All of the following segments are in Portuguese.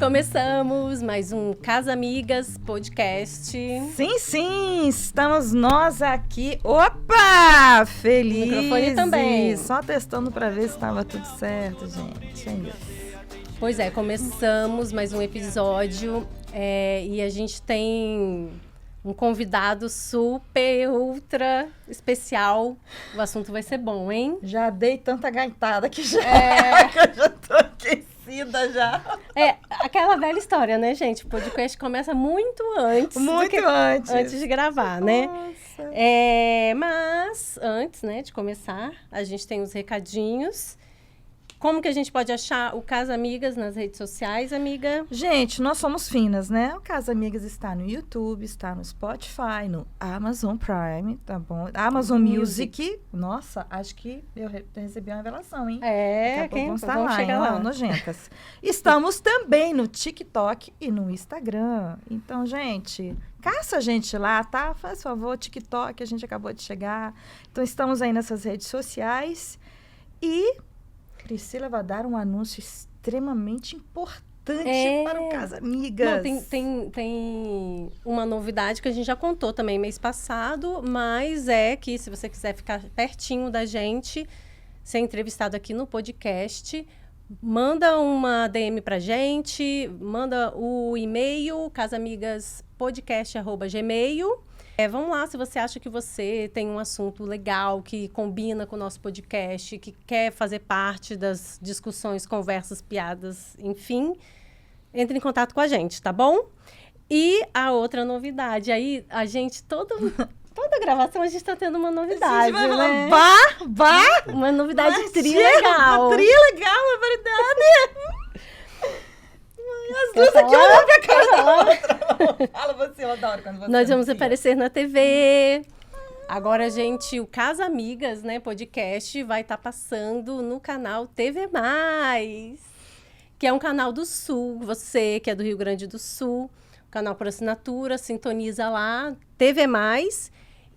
Começamos mais um Casa Amigas podcast. Sim, sim, estamos nós aqui. Opa! Felizes! O microfone também. Só testando para ver se estava tudo certo, gente. Pois é, começamos mais um episódio e a gente tem um convidado super, ultra especial. O assunto vai ser bom, hein? Já dei tanta gaitada que já, que eu já tô aquecida já. Aquela velha história, né, gente? O podcast começa muito antes. Antes de gravar, né? Nossa. Mas antes, né, de começar, a gente tem os recadinhos. Como que a gente pode achar o Casa Amigas nas redes sociais, amiga? Gente, nós somos finas, né? O Casa Amigas está no YouTube, está no Spotify, no Amazon Prime, tá bom? Amazon Music. Nossa, acho que eu recebi uma revelação, hein? Vamos chegar lá, nojentas. Estamos também no TikTok e no Instagram. Então, gente, caça a gente lá, tá? Faz favor, TikTok, a gente acabou de chegar. Então, estamos aí nessas redes sociais e Priscila vai dar um anúncio extremamente importante para o Casa Amigas. Não, tem uma novidade que a gente já contou também mês passado, mas é que se você quiser ficar pertinho da gente, ser entrevistado aqui no podcast, manda uma DM pra gente, manda o e-mail casamigaspodcast@gmail.com. Vamos lá, se você acha que você tem um assunto legal, que combina com o nosso podcast, que quer fazer parte das discussões, conversas, piadas, enfim, entre em contato com a gente, tá bom? E a outra novidade, aí a gente, toda gravação a gente tá tendo uma novidade, vai né? Falar, uma novidade trilegal. Trilegal, é verdade! As duas aqui olham pra cara da outra. Fala você, eu adoro quando você Nós vamos aparecer na TV. Agora, gente, o Casa Amigas, né, podcast, vai estar passando no canal TV+, que é um canal do Sul. Você, que é do Rio Grande do Sul, canal por assinatura, sintoniza lá, TV+.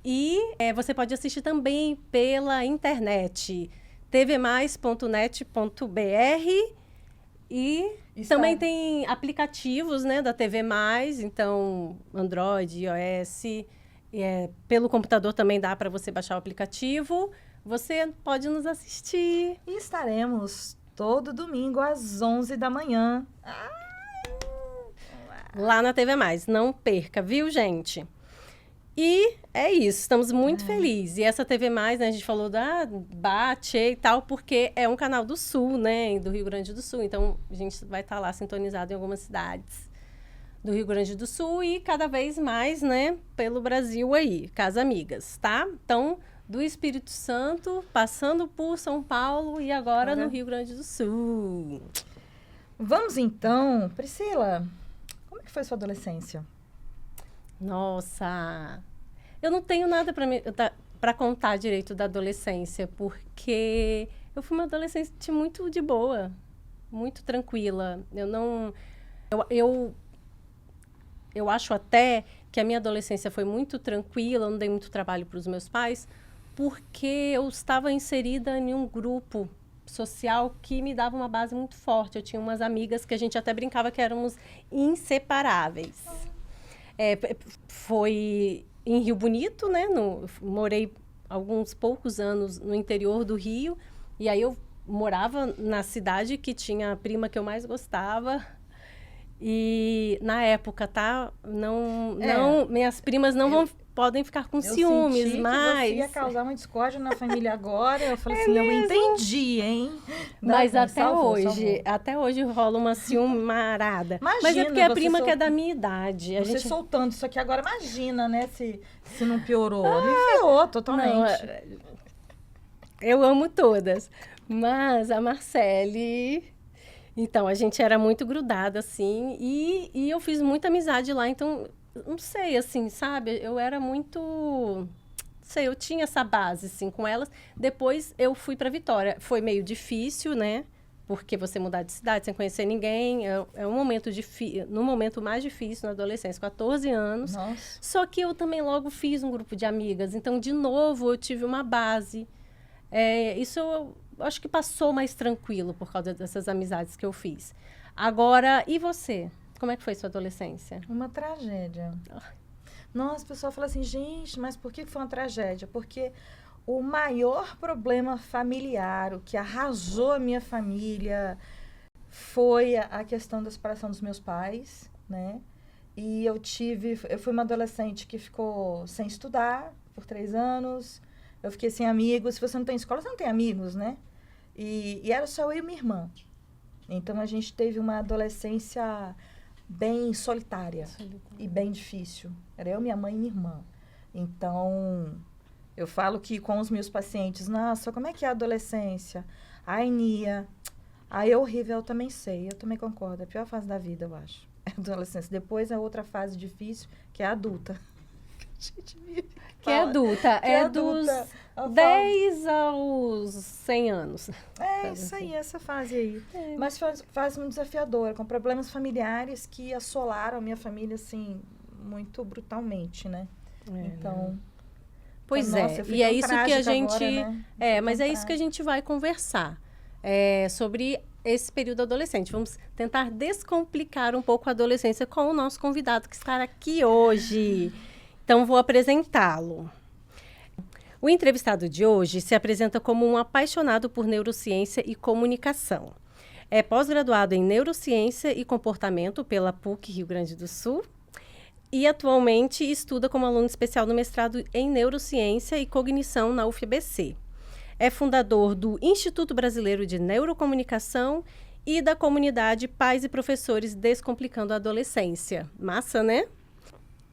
E você pode assistir também pela internet, tvmais.net.br. E também tem aplicativos, né, da TV+, então Android, iOS, pelo computador também dá para você baixar o aplicativo. Você pode nos assistir. E estaremos todo domingo às 11 da manhã. Lá na TV+, não perca, viu, gente? E é isso, estamos muito felizes. E essa TV+, né, a gente falou da Bate e tal, porque é um canal do Sul, né, do Rio Grande do Sul. Então, a gente vai estar lá sintonizado em algumas cidades do Rio Grande do Sul e cada vez mais, né, pelo Brasil aí, Casa Amigas, tá? Então, do Espírito Santo, passando por São Paulo e agora no Rio Grande do Sul. Vamos então, Priscila, como é que foi sua adolescência? Nossa, eu não tenho nada para contar direito da adolescência, porque eu fui uma adolescente muito de boa, muito tranquila. Eu acho até que a minha adolescência foi muito tranquila, eu não dei muito trabalho para os meus pais, porque eu estava inserida em um grupo social que me dava uma base muito forte. Eu tinha umas amigas que a gente até brincava que éramos inseparáveis. Foi em Rio Bonito, né? Morei alguns poucos anos no interior do Rio. E aí eu morava na cidade que tinha a prima que eu mais gostava. E na época, tá? Minhas primas podem ficar com ciúmes, mas... Eu ia causar uma discórdia na família agora. Eu falei assim, eu entendi, hein? Mas até hoje rola uma ciumarada. Imagina, mas é porque a prima que é da minha idade. Você soltando isso aqui agora, imagina, né? Se não piorou. Me ferrou totalmente. Não, eu amo todas. Mas a Marcele... Então, a gente era muito grudada, assim. E eu fiz muita amizade lá, então... Não sei, assim, sabe? Eu era muito... Não sei, eu tinha essa base, assim, com elas. Depois, eu fui para Vitória. Foi meio difícil, né? Porque você mudar de cidade sem conhecer ninguém. É um momento difícil. No momento mais difícil, na adolescência, 14 anos. Nossa. Só que eu também logo fiz um grupo de amigas. Então, de novo, eu tive uma base. Isso eu acho que passou mais tranquilo por causa dessas amizades que eu fiz. Agora, e você? Como é que foi sua adolescência? Uma tragédia. Nossa, o pessoal fala assim, gente, mas por que foi uma tragédia? Porque o maior problema familiar, o que arrasou a minha família, foi a questão da separação dos meus pais, né? E eu fui uma adolescente que ficou sem estudar por 3 anos, eu fiquei sem amigos. Se você não tem escola, você não tem amigos, né? E era só eu e minha irmã. Então, a gente teve uma adolescência bem solitária e bem difícil. Era eu, minha mãe e minha irmã. Então, eu falo que com os meus pacientes, nossa, como é que é a adolescência? Ai, Nia, é horrível, eu também sei, eu também concordo. É a pior fase da vida, eu acho. É a adolescência. Depois, a outra fase difícil, que é a adulta. Que é adulta, que é adulta. Dos 10 aos 100 anos. É isso aí, essa fase aí. Mas foi fase muito desafiadora, com problemas familiares que assolaram a minha família, assim, muito brutalmente, né? Então... Pois nossa, e é isso que a gente... Agora, né? Mas é isso que a gente vai conversar. Sobre esse período adolescente. Vamos tentar descomplicar um pouco a adolescência com o nosso convidado que está aqui hoje. Então, vou apresentá-lo. O entrevistado de hoje se apresenta como um apaixonado por neurociência e comunicação. É pós-graduado em Neurociência e Comportamento pela PUC Rio Grande do Sul e atualmente estuda como aluno especial no mestrado em Neurociência e Cognição na UFBC. É fundador do Instituto Brasileiro de Neurocomunicação e da comunidade Pais e Professores Descomplicando a Adolescência. Massa, né?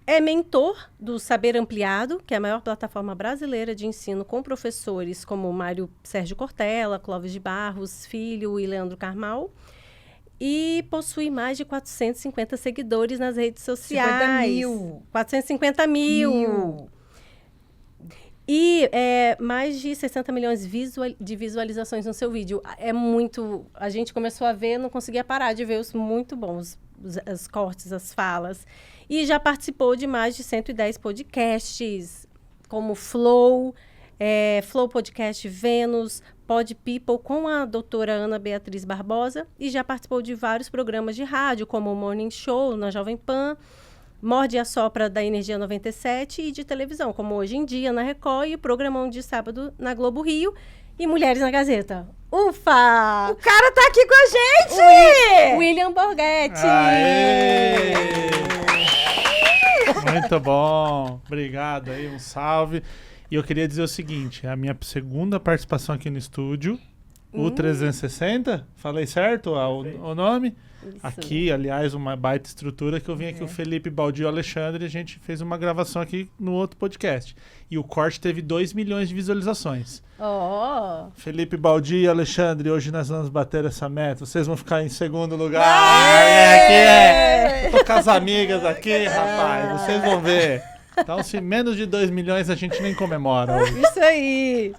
É mentor do Saber Ampliado, que é a maior plataforma brasileira de ensino com professores como Mário Sérgio Cortella, Clóvis de Barros Filho e Leandro Carmal. E possui mais de 450 seguidores nas redes sociais. 450 mil. E mais de 60 milhões de visualizações no seu vídeo. É muito... A gente começou a ver, não conseguia parar de ver os muito bons, os cortes, as falas. E já participou de mais de 110 podcasts, como Flow, Flow Podcast Vênus, Pod People, com a doutora Ana Beatriz Barbosa. E já participou de vários programas de rádio, como o Morning Show, na Jovem Pan, Morde e Assopra, da Energia 97, e de televisão, como Hoje em Dia, na Record, e o Programão de Sábado, na Globo Rio, e Mulheres na Gazeta. Ufa! O cara tá aqui com a gente! William Borghetti! Aê! Muito bom. Obrigado aí, um salve. E eu queria dizer o seguinte, a minha segunda participação aqui no estúdio, o 360, falei certo o nome? Isso. Aqui, aliás, uma baita estrutura que eu vim aqui, o Felipe Baldi e o Alexandre, a gente fez uma gravação aqui no outro podcast. E o corte teve 2 milhões de visualizações. Oh. Felipe Baldi e Alexandre, hoje nós vamos bater essa meta. Vocês vão ficar em segundo lugar. Tô com as amigas aqui, rapaz. Vocês vão ver. Então, se menos de 2 milhões, a gente nem comemora hoje. Isso aí.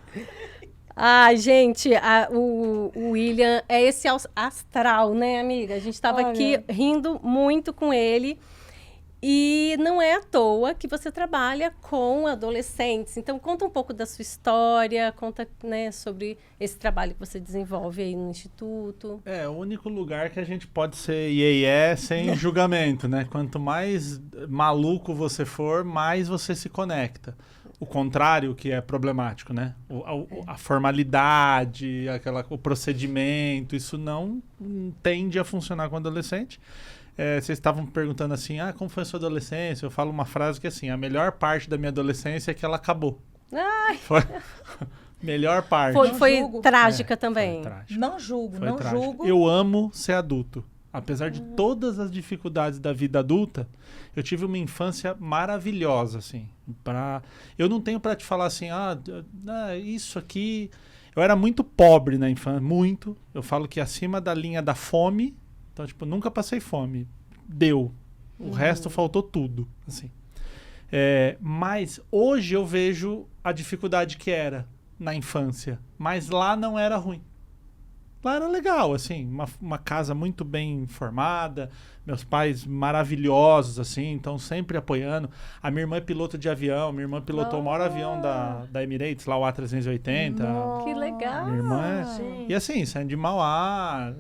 Ai, gente, o William é esse astral, né, amiga? A gente estava aqui rindo muito com ele. E não é à toa que você trabalha com adolescentes. Então, conta um pouco da sua história, conta, né, sobre esse trabalho que você desenvolve aí no Instituto. É o único lugar que a gente pode ser iê sem julgamento, né? Quanto mais maluco você for, mais você se conecta. O contrário que é problemático, né? A formalidade, o procedimento, isso não tende a funcionar com adolescente. Vocês estavam perguntando assim, como foi a sua adolescência? Eu falo uma frase que assim, a melhor parte da minha adolescência é que ela acabou. Ai. Foi melhor parte. Foi trágica também. Foi trágica. Não julgo, Foi não trágica. julgo. Eu amo ser adulto. Apesar de todas as dificuldades da vida adulta, eu tive uma infância maravilhosa, assim. Eu não tenho para te falar assim, isso aqui... Eu era muito pobre na infância, muito. Eu falo que acima da linha da fome. Então, tipo, nunca passei fome. Deu. O resto faltou tudo, assim. Mas hoje eu vejo a dificuldade que era na infância. Mas lá não era ruim. lá era legal, assim, uma casa muito bem formada, meus pais maravilhosos, assim, então sempre apoiando. A minha irmã é piloto de avião, minha irmã pilotou o maior avião da Emirates, lá o A380. Que legal! Minha irmã E assim, saindo de Mauá,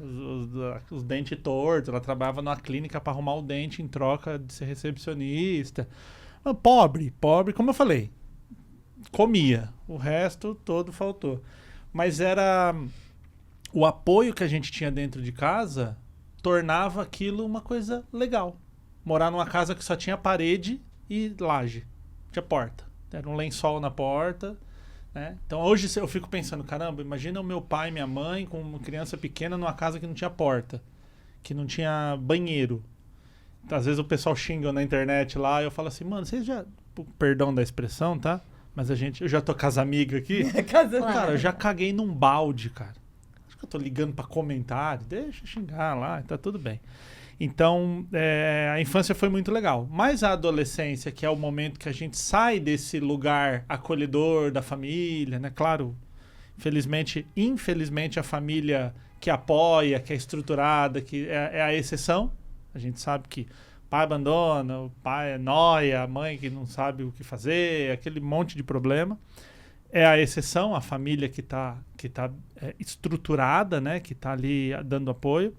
os dentes tortos, ela trabalhava numa clínica para arrumar o dente em troca de ser recepcionista. Pobre, como eu falei, comia, o resto todo faltou. Mas era o apoio que a gente tinha dentro de casa tornava aquilo uma coisa legal. Morar numa casa que só tinha parede e laje, tinha porta. Era um lençol na porta, né? Então hoje eu fico pensando, caramba, imagina o meu pai e minha mãe com uma criança pequena numa casa que não tinha porta, que não tinha banheiro. Então, às vezes o pessoal xinga na internet lá e eu falo assim, mano, vocês já... Perdão da expressão, tá? Mas eu já tô com as amigas aqui. Cara, eu já caguei num balde, cara. Acho que eu tô ligando pra comentário. Deixa eu xingar lá, tá tudo bem. Então, a infância foi muito legal. Mas a adolescência, que é o momento que a gente sai desse lugar acolhedor da família, né? Claro, infelizmente a família que apoia, que é estruturada, que é a exceção. A gente sabe que pai abandona, o pai é nóia, a mãe que não sabe o que fazer, aquele monte de problema. É a exceção, a família que tá estruturada, né? Que tá ali dando apoio.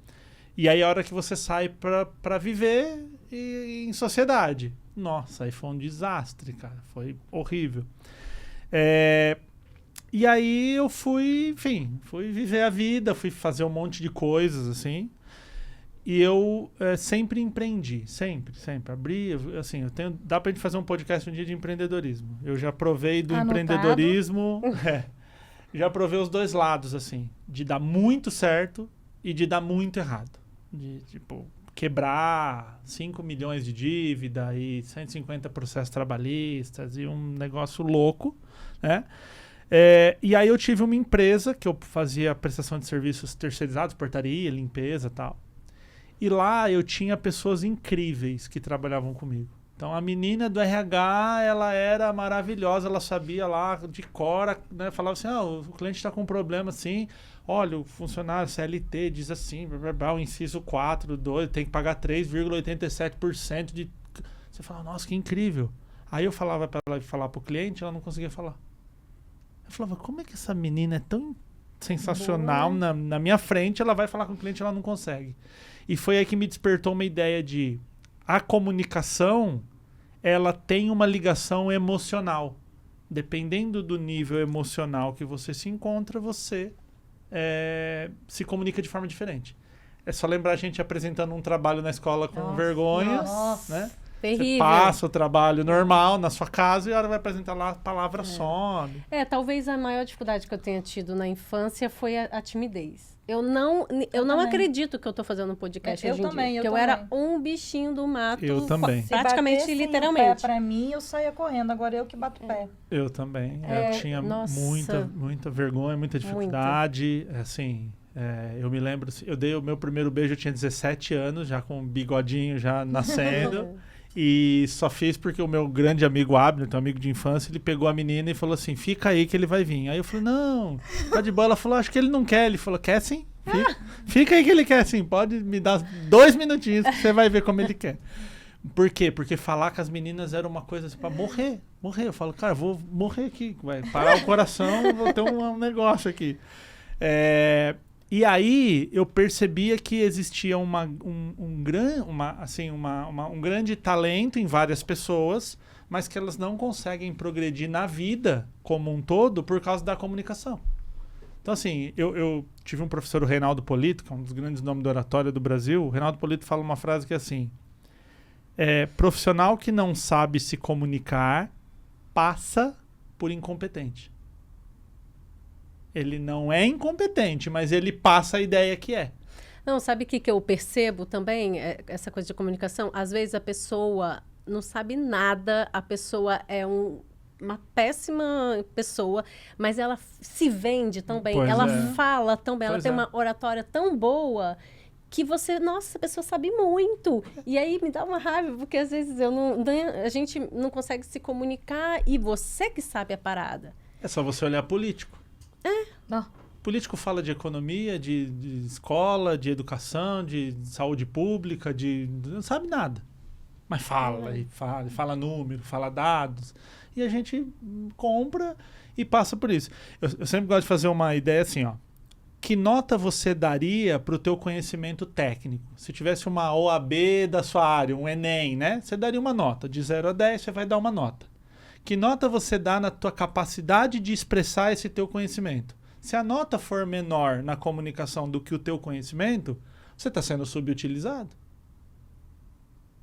E aí a hora que você sai para viver em sociedade. Nossa, aí foi um desastre, cara. Foi horrível. E aí eu fui viver a vida, fui fazer um monte de coisas, assim. E eu sempre empreendi, sempre. Abri, assim, dá pra gente fazer um podcast um dia de empreendedorismo. Eu já provei do empreendedorismo, já provei os dois lados, assim, de dar muito certo e de dar muito errado. De, tipo, quebrar 5 milhões de dívida e 150 processos trabalhistas e um negócio louco, né? E aí eu tive uma empresa que eu fazia prestação de serviços terceirizados, portaria, limpeza e tal. E lá eu tinha pessoas incríveis que trabalhavam comigo. Então a menina do RH, ela era maravilhosa, ela sabia lá de cor, né? Falava assim, o cliente está com um problema assim, olha, o funcionário CLT diz assim, o inciso 4, 2, tem que pagar 3,87% de... Você fala, nossa, que incrível. Aí eu falava para ela falar para o cliente, ela não conseguia falar. Eu falava, como é que essa menina é tão sensacional na minha frente, ela vai falar com o cliente, ela não consegue. E foi aí que me despertou uma ideia de a comunicação, ela tem uma ligação emocional. Dependendo do nível emocional que você se encontra, você se comunica de forma diferente. É só lembrar a gente apresentando um trabalho na escola com vergonha, né? Terrível. Você passa o trabalho normal na sua casa e a hora vai apresentar lá, a palavra some. Talvez a maior dificuldade que eu tenha tido na infância foi a timidez. Eu não acredito que eu tô fazendo um podcast hoje em dia. Porque eu era um bichinho do mato. Eu também. Praticamente, literalmente. Pra mim, eu saía correndo. Agora eu que bato o pé. Eu também. Eu tinha muita vergonha, muita dificuldade. Assim, eu me lembro... Eu dei o meu primeiro beijo, eu tinha 17 anos, já com um bigodinho já nascendo. E só fiz porque o meu grande amigo Abner, teu amigo de infância, ele pegou a menina e falou assim, fica aí que ele vai vir. Aí eu falei, não, tá de boa. Ela falou, acho que ele não quer. Ele falou, quer sim? Fica aí que ele quer sim. Pode me dar 2 minutinhos que você vai ver como ele quer. Por quê? Porque falar com as meninas era uma coisa assim, pra morrer. Eu falo, cara, vou morrer aqui. Vai parar o coração, vou ter um negócio aqui. E aí eu percebia que existia um grande talento em várias pessoas, mas que elas não conseguem progredir na vida como um todo por causa da comunicação. Então, assim, eu tive um professor, o Reinaldo Polito, que é um dos grandes nomes da oratória do Brasil. O Reinaldo Polito fala uma frase que é assim, profissional que não sabe se comunicar passa por incompetente. Ele não é incompetente, mas ele passa a ideia que é. Não, sabe o que eu percebo também? Essa coisa de comunicação. Às vezes a pessoa não sabe nada, a pessoa é uma péssima pessoa, mas ela se vende tão bem, ela fala tão bem, ela tem uma oratória tão boa que nossa, a pessoa sabe muito. E aí me dá uma raiva, porque às vezes a gente não consegue se comunicar e você que sabe a parada. É só você olhar político. Não. Político fala de economia, de escola, de educação, de saúde pública, não sabe nada. Mas fala número, fala dados. E a gente compra e passa por isso. Eu sempre gosto de fazer uma ideia assim, ó. Que nota você daria para o teu conhecimento técnico? Se tivesse uma OAB da sua área, um Enem, né? Você daria uma nota. De 0 a 10, você vai dar uma nota. Que nota você dá na tua capacidade de expressar esse teu conhecimento? Se a nota for menor na comunicação do que o teu conhecimento, você está sendo subutilizado.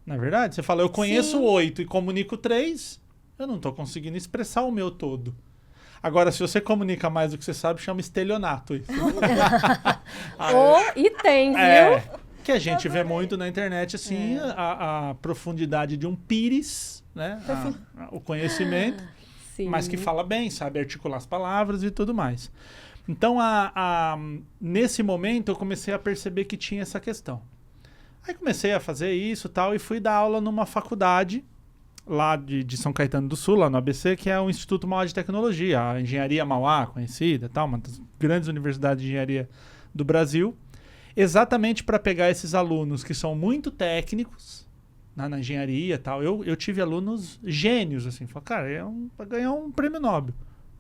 Não é verdade? Você fala, eu conheço 8 e comunico 3, eu não estou conseguindo expressar o meu todo. Agora, se você comunica mais do que você sabe, chama estelionato isso. E tem, viu? Que a gente vê muito na internet, assim, a profundidade de um pires, né? O conhecimento, mas que fala bem, sabe articular as palavras e tudo mais. Então, nesse momento, eu comecei a perceber que tinha essa questão. Aí comecei a fazer isso e fui dar aula numa faculdade lá de São Caetano do Sul, lá no ABC, que é o Instituto Mauá de Tecnologia, a Engenharia Mauá, conhecida, uma das grandes universidades de engenharia do Brasil, exatamente para pegar esses alunos que são muito técnicos na engenharia Eu tive alunos gênios, assim, cara, para ganhar um prêmio Nobel,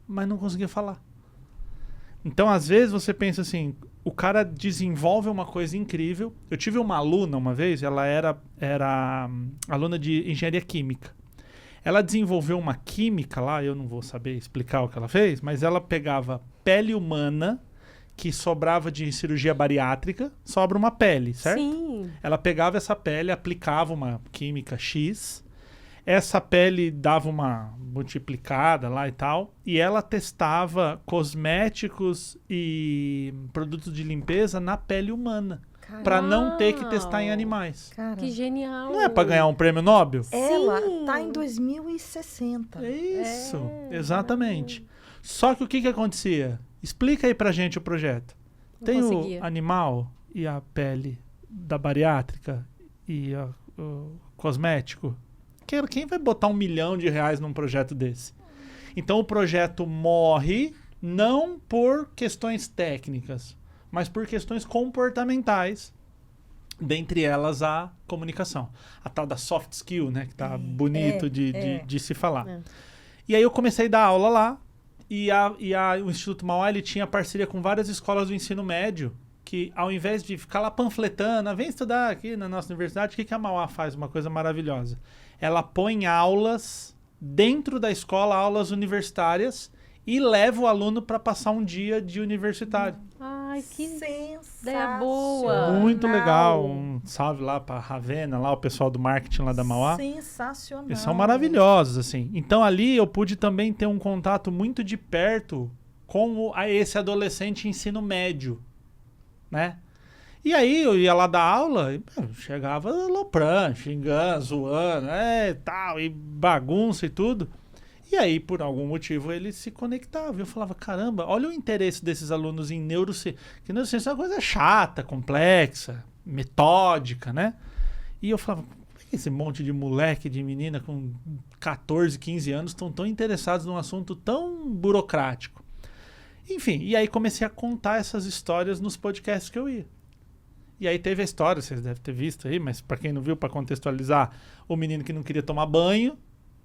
mas não conseguia falar. Então, às vezes, você pensa assim, o cara desenvolve uma coisa incrível. Eu tive uma aluna uma vez, ela era aluna de engenharia química. Ela desenvolveu uma química lá, eu não vou saber explicar o que ela fez, mas ela pegava pele humana, que sobrava de cirurgia bariátrica, sobra uma pele, certo? Sim. Ela pegava essa pele, aplicava uma química X, essa pele dava uma multiplicada lá e ela testava cosméticos e produtos de limpeza na pele humana, para não ter que testar em animais. Cara, que genial. Não é para ganhar um prêmio Nobel? Ela tá em 2060. É isso, exatamente. Só que o que acontecia? Explica aí pra gente o projeto. Tem o animal e a pele da bariátrica e o cosmético. Quem vai botar R$1 milhão num projeto desse? Então o projeto morre não por questões técnicas, mas por questões comportamentais, dentre elas a comunicação. A tal da soft skill, né? Que tá bonito de se falar. E aí eu comecei a dar aula lá, e o Instituto Mauá, ele tinha parceria com várias escolas do ensino médio, que ao invés de ficar lá panfletando, vem estudar aqui na nossa universidade, o que a Mauá faz? Uma coisa maravilhosa. Ela põe aulas dentro da escola, aulas universitárias, e leva o aluno para passar um dia de universitário. Ai, que ideia boa! Muito legal. Um salve lá para Ravena, lá o pessoal do marketing lá da Mauá. Sensacional. Eles são maravilhosos, assim. Então ali eu pude também ter um contato muito de perto com esse adolescente ensino médio, né? E aí eu ia lá dar aula, e chegava aloprando, xingando, zoando, e bagunça e tudo. E aí, por algum motivo, ele se conectava. Eu falava, caramba, olha o interesse desses alunos em neurociência. Que neurociência é uma coisa chata, complexa, metódica, né? E eu falava, por que esse monte de moleque, de menina com 14, 15 anos estão tão interessados num assunto tão burocrático? Enfim, e aí comecei a contar essas histórias nos podcasts que eu ia. E aí teve a história, vocês devem ter visto aí, mas para quem não viu, para contextualizar, o menino que não queria tomar banho,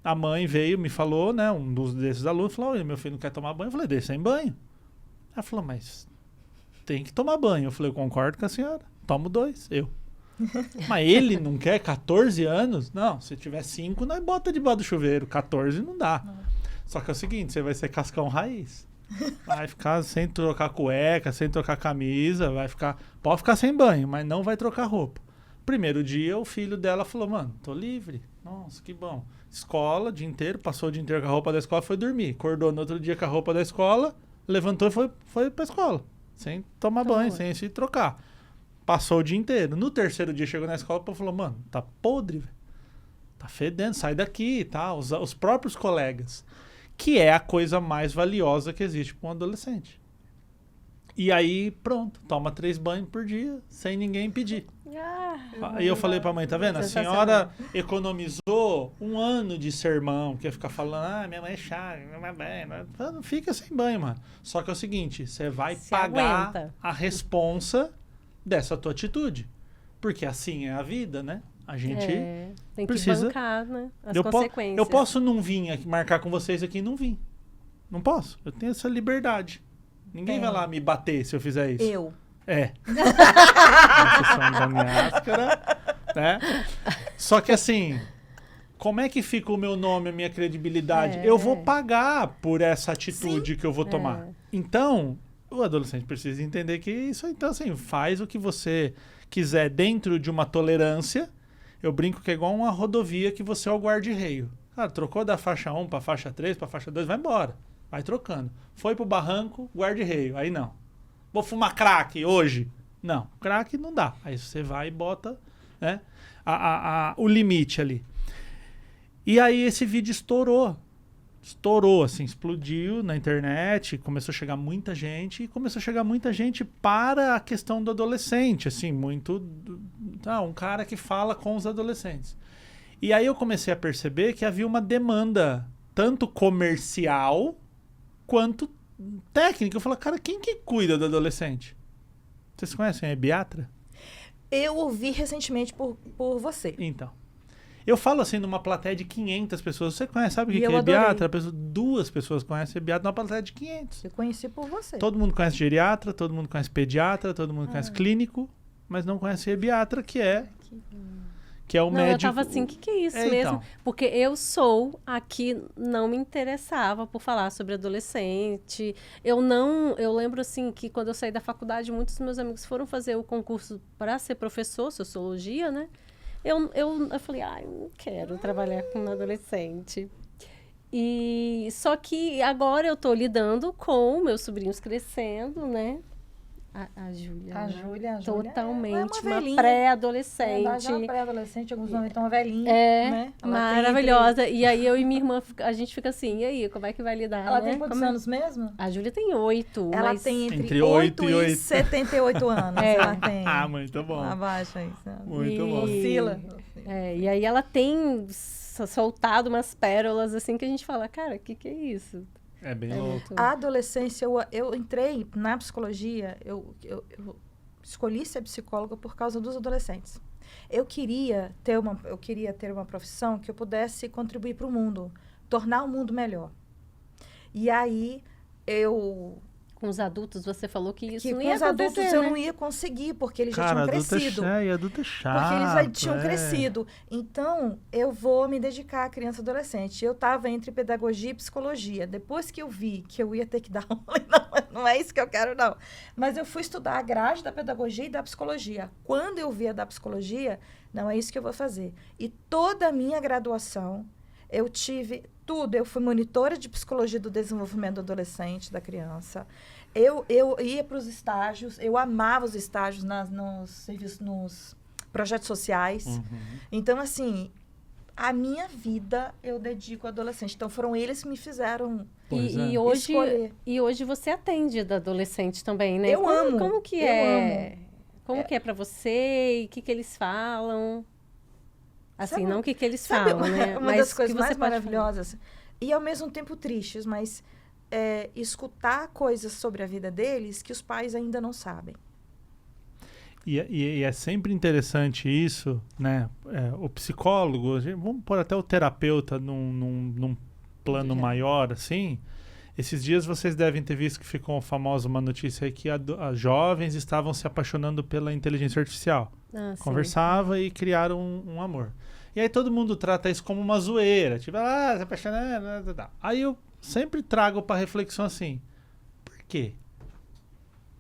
a mãe veio, me falou, né, um desses alunos, falou, olha, meu filho não quer tomar banho. Eu falei, deixa sem banho. Ela falou, mas tem que tomar banho. Eu falei, eu concordo com a senhora, tomo 2, eu. Mas ele não quer 14 anos? Não, se tiver 5, nós bota debaixo do chuveiro, 14 não dá. Só que é o seguinte, você vai ser cascão raiz. Vai ficar sem trocar cueca, sem trocar camisa, pode ficar sem banho, mas não vai trocar roupa. Primeiro dia, o filho dela falou, mano, tô livre. Nossa, que bom. Escola, dia inteiro, passou o dia inteiro com a roupa da escola, foi dormir. Acordou no outro dia com a roupa da escola, levantou e foi pra escola. Sem tomar banho, sem se trocar. Passou o dia inteiro. No terceiro dia, chegou na escola e falou, mano, tá podre, velho. Tá fedendo, sai daqui e tal. Os próprios colegas. Que é a coisa mais valiosa que existe para um adolescente. E aí, pronto, toma 3 banhos por dia, sem ninguém pedir. Aí eu falei pra mãe, tá vendo? A senhora economizou 1 ano de sermão, que ia ficar falando, minha mãe é chata, não fica sem banho, mano. Só que é o seguinte, você vai pagar a responsa dessa tua atitude. Porque assim é a vida, né? A gente tem que precisa bancar, né? As consequências. Eu posso não vir aqui, marcar com vocês aqui e não vir. Não posso. Eu tenho essa liberdade. Ninguém vai lá me bater se eu fizer isso. Eu. Exceção da máscara, né? Só que assim, como é que fica o meu nome, a minha credibilidade? Eu vou pagar por essa atitude que eu vou tomar. Então, o adolescente precisa entender que isso, então, assim, faz o que você quiser dentro de uma tolerância. Eu brinco que é igual uma rodovia que você é o guarda-reio. Cara, trocou da faixa 1 para faixa 3, para faixa 2, vai embora. Vai trocando. Foi pro barranco, guarda-reio. Aí não. Vou fumar crack hoje? Não, crack não dá. Aí você vai e bota, né, o limite ali. E aí esse vídeo estourou. Estourou, assim, explodiu na internet, começou a chegar muita gente, e começou a chegar muita gente para a questão do adolescente, assim, muito... um cara que fala com os adolescentes. E aí eu comecei a perceber que havia uma demanda, tanto comercial, quanto técnica. Eu falei, cara, quem que cuida do adolescente? Vocês conhecem a Ebiatra? Eu ouvi recentemente por você. Então. Eu falo assim numa plateia de 500 pessoas. Você conhece, sabe o que é adorei. Ebiatra? 2 pessoas conhecem Ebiatra numa plateia de 500. Eu conheci por você. Todo mundo conhece geriatra, todo mundo conhece pediatra, todo mundo conhece clínico, mas não conhece Ebiatra, que é o médico. Eu tava assim, o que é isso mesmo? Então. Porque eu aqui não me interessava por falar sobre adolescente. Eu lembro assim que quando eu saí da faculdade, muitos dos meus amigos foram fazer o concurso para ser professor, sociologia, né? Eu falei, não quero trabalhar com um adolescente. E só que agora eu tô lidando com meus sobrinhos crescendo, né? A Júlia. A Júlia totalmente uma pré-adolescente. Uma pré-adolescente, alguns momentos uma velhinha, né? Ela maravilhosa. E aí eu e minha irmã, a gente fica assim, e aí, como é que vai lidar? Ela né? tem quantos anos mesmo? A Júlia tem 8. Ela tem entre 8 e 78 anos. Ela tem. Muito bom. Abaixa isso. Muito bom. Oscila. E aí ela tem soltado umas pérolas assim que a gente fala, cara, o que é isso? É bem louco. A adolescência, eu entrei na psicologia, eu escolhi ser psicóloga por causa dos adolescentes. Eu queria ter uma profissão que eu pudesse contribuir para o mundo, tornar o mundo melhor. E aí, com os adultos, você falou que isso não ia acontecer, com os adultos eu não ia conseguir, porque eles já tinham crescido. Adulto é chato. Porque eles já tinham crescido. Então, eu vou me dedicar à criança e adolescente. Eu estava entre pedagogia e psicologia. Depois que eu vi que eu ia ter que dar aula, não é isso que eu quero, não. Mas eu fui estudar a grade da pedagogia e da psicologia. Quando eu vi a da psicologia, não é isso que eu vou fazer. E toda a minha graduação, eu tive tudo. Eu fui monitora de psicologia do desenvolvimento do adolescente, da criança. Eu ia para os estágios, eu amava os estágios nos projetos sociais. Então, assim, a minha vida eu dedico ao adolescente. Então, foram eles que me fizeram escolher. E hoje você atende da adolescente também, né? Eu amo. Como que é? Como que é para você? E o que eles falam? Assim, não o que eles falam, né? Uma das coisas mais maravilhosas e, ao mesmo tempo, tristes, mas escutar coisas sobre a vida deles que os pais ainda não sabem. E é sempre interessante isso, né? O psicólogo, vamos pôr até o terapeuta num plano maior, assim. Esses dias vocês devem ter visto que ficou famosa uma notícia aí que as jovens estavam se apaixonando pela inteligência artificial. Conversava e criaram um amor. E aí todo mundo trata isso como uma zoeira. Tipo, se apaixonando. Aí eu sempre trago para reflexão assim. Por quê?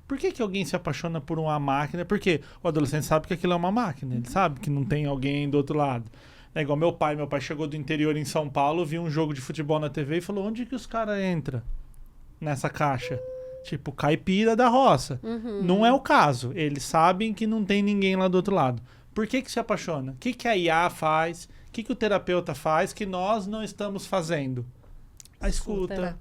Por que alguém se apaixona por uma máquina? Porque o adolescente sabe que aquilo é uma máquina. Ele sabe que não tem alguém do outro lado. É igual meu pai. Meu pai chegou do interior em São Paulo, viu um jogo de futebol na TV e falou, onde que os caras entram nessa caixa? Tipo, caipira da roça. Não é o caso. Eles sabem que não tem ninguém lá do outro lado. Por que se apaixona? O que a IA faz? O que o terapeuta faz que nós não estamos fazendo? A escuta.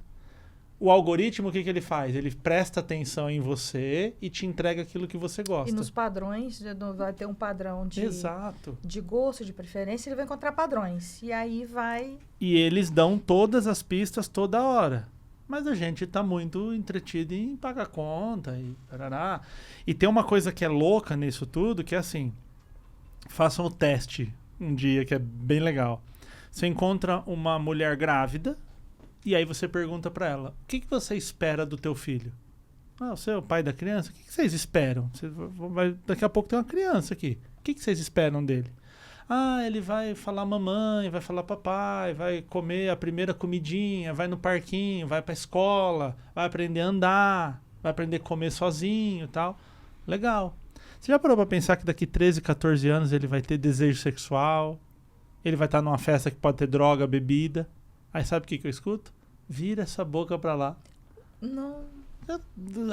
O algoritmo, o que ele faz? Ele presta atenção em você e te entrega aquilo que você gosta. E nos padrões, vai ter um padrão Exato. de gosto, de preferência, ele vai encontrar padrões. E aí vai... E eles dão todas as pistas toda hora. Mas a gente tá muito entretido em pagar conta e tarará. E tem uma coisa que é louca nisso tudo, que é assim, façam o teste um dia, que é bem legal. Você encontra uma mulher grávida, e aí você pergunta para ela, o que você espera do teu filho? Você é o pai da criança? O que vocês esperam? Daqui a pouco tem uma criança aqui. O que vocês esperam dele? Ele vai falar mamãe, vai falar papai, vai comer a primeira comidinha, vai no parquinho, vai pra escola, vai aprender a andar, vai aprender a comer sozinho e tal. Legal. Você já parou pra pensar que daqui 13, 14 anos ele vai ter desejo sexual? Ele vai estar numa festa que pode ter droga, bebida? Aí sabe o que eu escuto? Vira essa boca pra lá. Não.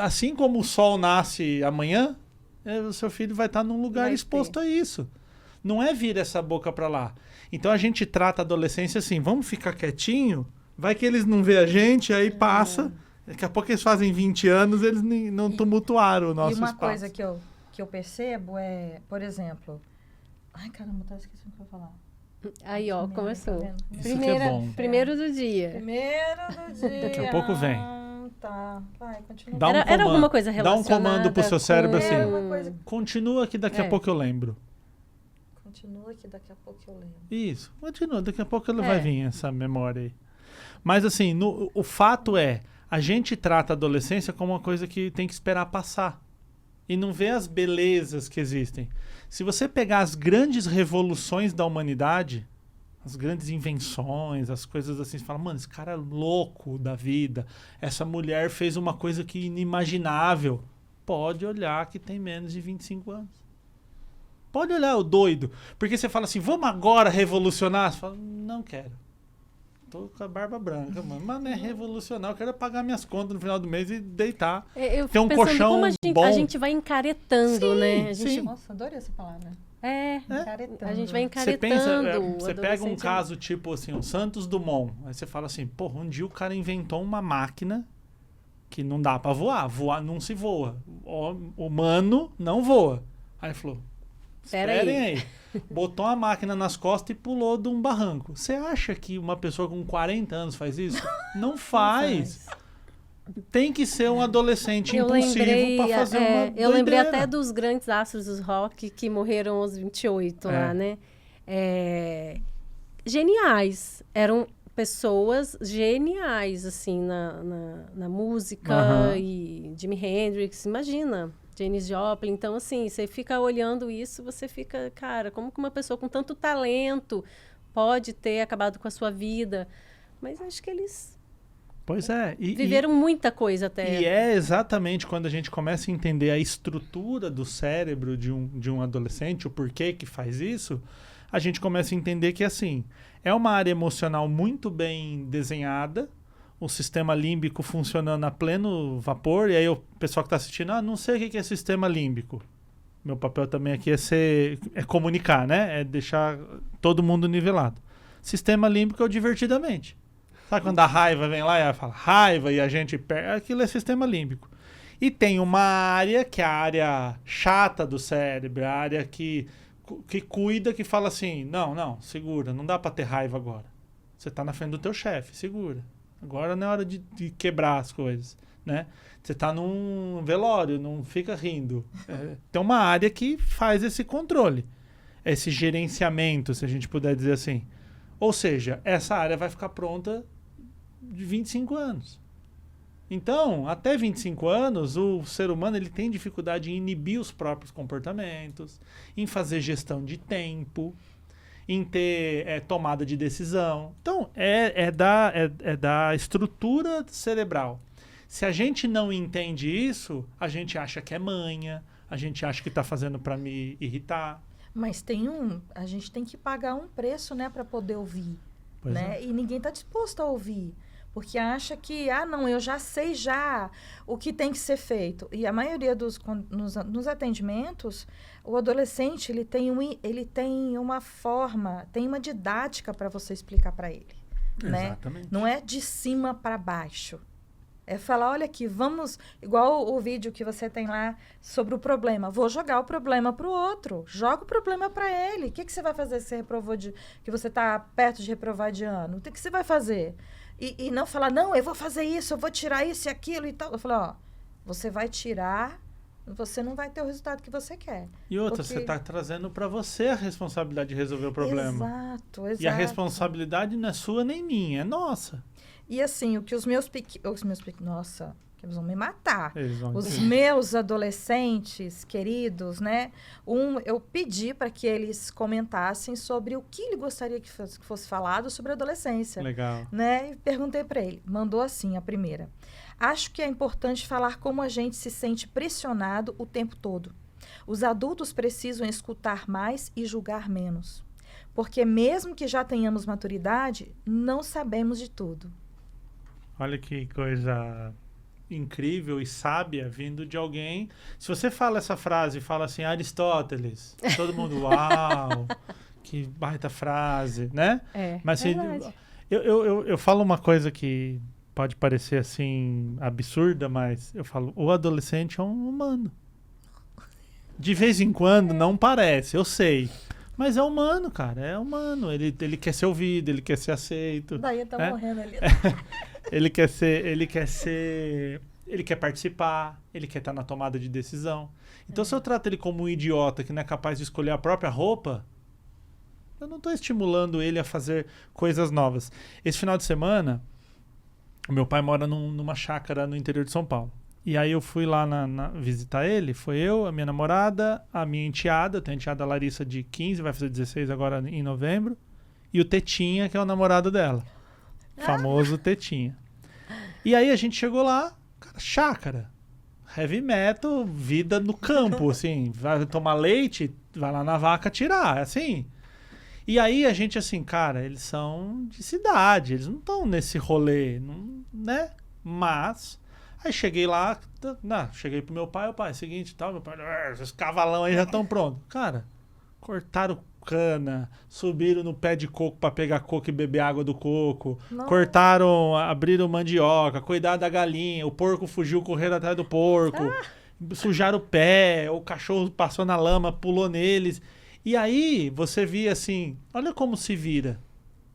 Assim como o sol nasce amanhã, o seu filho vai estar num lugar exposto a isso. Não é vir essa boca pra lá. Então a gente trata a adolescência assim, vamos ficar quietinho, vai que eles não vê a gente, aí passa, daqui a pouco eles fazem 20 anos, eles não tumultuaram o nosso espaço. E uma coisa que eu percebo é, por exemplo... Ai, caramba, tá esquecendo o que eu ia falar. Aí, ó, começou. Tá Primeiro do dia. Primeiro do dia. Daqui a pouco vem. Tá, vai, continua. Era alguma coisa relacionada. Dá um comando pro seu cérebro assim. Coisa... Continua que daqui a pouco eu lembro. Continua que daqui a pouco eu lembro. Isso, continua, daqui a pouco vai vir essa memória aí. Mas assim, o fato é, a gente trata a adolescência como uma coisa que tem que esperar passar. E não vê as belezas que existem. Se você pegar as grandes revoluções da humanidade, as grandes invenções, as coisas assim, você fala, mano, esse cara é louco da vida. Essa mulher fez uma coisa que inimaginável. Pode olhar que tem menos de 25 anos. Pode olhar o doido. Porque você fala assim, vamos agora revolucionar? Você fala, não quero. Tô com a barba branca, mano. Mas não é revolucionar. Eu quero pagar minhas contas no final do mês e deitar. Ter um colchão como bom. A gente vai encaretando, né? Sim. Nossa, adorei essa palavra. A gente vai encaretando. Você pega um caso tipo assim, o Santos Dumont. Aí você fala assim, porra, um dia o cara inventou uma máquina que não dá pra voar. Voar não se voa. O humano não voa. Aí ele falou... Esperem aí. Botou uma máquina nas costas e pulou de um barranco. Você acha que uma pessoa com 40 anos faz isso? Não faz. Tem que ser um adolescente impulsivo para fazer uma doideira. Eu lembrei até dos grandes astros do rock que morreram aos 28 lá, né? Geniais. Eram pessoas geniais, assim, na música. E Jimi Hendrix, imagina... Janis Joplin, então assim, você fica olhando isso, você fica, cara, como que uma pessoa com tanto talento pode ter acabado com a sua vida? Mas acho que eles viveram muita coisa até. E é exatamente quando a gente começa a entender a estrutura do cérebro de um adolescente, o porquê que faz isso, a gente começa a entender que assim, é uma área emocional muito bem desenhada, o sistema límbico funcionando a pleno vapor, e aí o pessoal que está assistindo, não sei o que é sistema límbico. Meu papel também aqui é comunicar, né? É deixar todo mundo nivelado. Sistema límbico é o divertidamente. Sabe quando a raiva vem lá e fala raiva e a gente perde? Aquilo é sistema límbico. E tem uma área que é a área chata do cérebro, a área que cuida, que fala assim, não, segura, não dá para ter raiva agora. Você está na frente do teu chefe, segura. Agora não é hora de quebrar as coisas, né? Você está num velório, não fica rindo. Tem uma área que faz esse controle, esse gerenciamento, se a gente puder dizer assim. Ou seja, essa área vai ficar pronta de 25 anos. Então, até 25 anos, o ser humano ele tem dificuldade em inibir os próprios comportamentos, em fazer gestão de tempo, em ter tomada de decisão. Então, é da estrutura cerebral. Se a gente não entende isso, a gente acha que é manha, a gente acha que está fazendo para me irritar. Mas a gente tem que pagar um preço, né, para poder ouvir, né? E ninguém está disposto a ouvir, porque acha que, não, eu já sei o que tem que ser feito. E a maioria nos atendimentos, o adolescente, ele tem uma forma, tem uma didática para você explicar para ele, né? Exatamente. Não é de cima para baixo, É falar, olha aqui, vamos... Igual o vídeo que você tem lá sobre o problema. Vou jogar o problema pro outro. Joga o problema para ele. O que você vai fazer se você reprovou que você tá perto de reprovar de ano? O que você vai fazer? E não falar, não, eu vou fazer isso, eu vou tirar isso e aquilo e tal. Eu falei, ó, você vai tirar, você não vai ter o resultado que você quer. E outra, você tá trazendo para você a responsabilidade de resolver o problema. Exato. E a responsabilidade não é sua nem minha, é nossa. E assim, o que os meus nossa, que eles vão me matar. Os meus adolescentes queridos, né? Eu pedi para que eles comentassem sobre o que ele gostaria que fosse falado sobre a adolescência. Legal. Né? E perguntei para ele. Mandou assim, a primeira. Acho que é importante falar como a gente se sente pressionado o tempo todo. Os adultos precisam escutar mais e julgar menos. Porque mesmo que já tenhamos maturidade, não sabemos de tudo. Olha que coisa incrível e sábia vindo de alguém. Se você fala essa frase, fala assim, Aristóteles, todo mundo, uau, que baita frase, né? Mas assim, eu falo uma coisa que pode parecer assim absurda, mas eu falo, o adolescente é um humano. De vez em quando não parece, eu sei. Mas é humano, cara, é humano. Ele quer ser ouvido, ele quer ser aceito. Daí tá morrendo ali. Ele quer participar, ele quer estar na tomada de decisão. Então, se eu trato ele como um idiota que não é capaz de escolher a própria roupa, eu não estou estimulando ele a fazer coisas novas. Esse final de semana, o meu pai mora numa chácara no interior de São Paulo. E aí eu fui lá visitar ele, foi eu, a minha namorada, a minha enteada, eu tenho a enteada Larissa de 15, vai fazer 16 agora em novembro, e o Tetinha, que é o namorado dela. Famoso Tetinha. E aí a gente chegou lá, cara, chácara, heavy metal, vida no campo, assim, vai tomar leite, vai lá na vaca tirar, assim. E aí a gente assim, cara, eles são de cidade, eles não estão nesse rolê, né? Mas, aí cheguei lá, cheguei pro meu pai, o pai, seguinte, tal, meu pai, esses cavalão aí já estão prontos. Cara, cortaram cana, subiram no pé de coco para pegar coco e beber água do coco, cortaram, abriram mandioca, cuidaram da galinha, o porco fugiu correndo atrás do porco, sujaram o pé, o cachorro passou na lama, pulou neles. E aí você via assim, olha como se vira.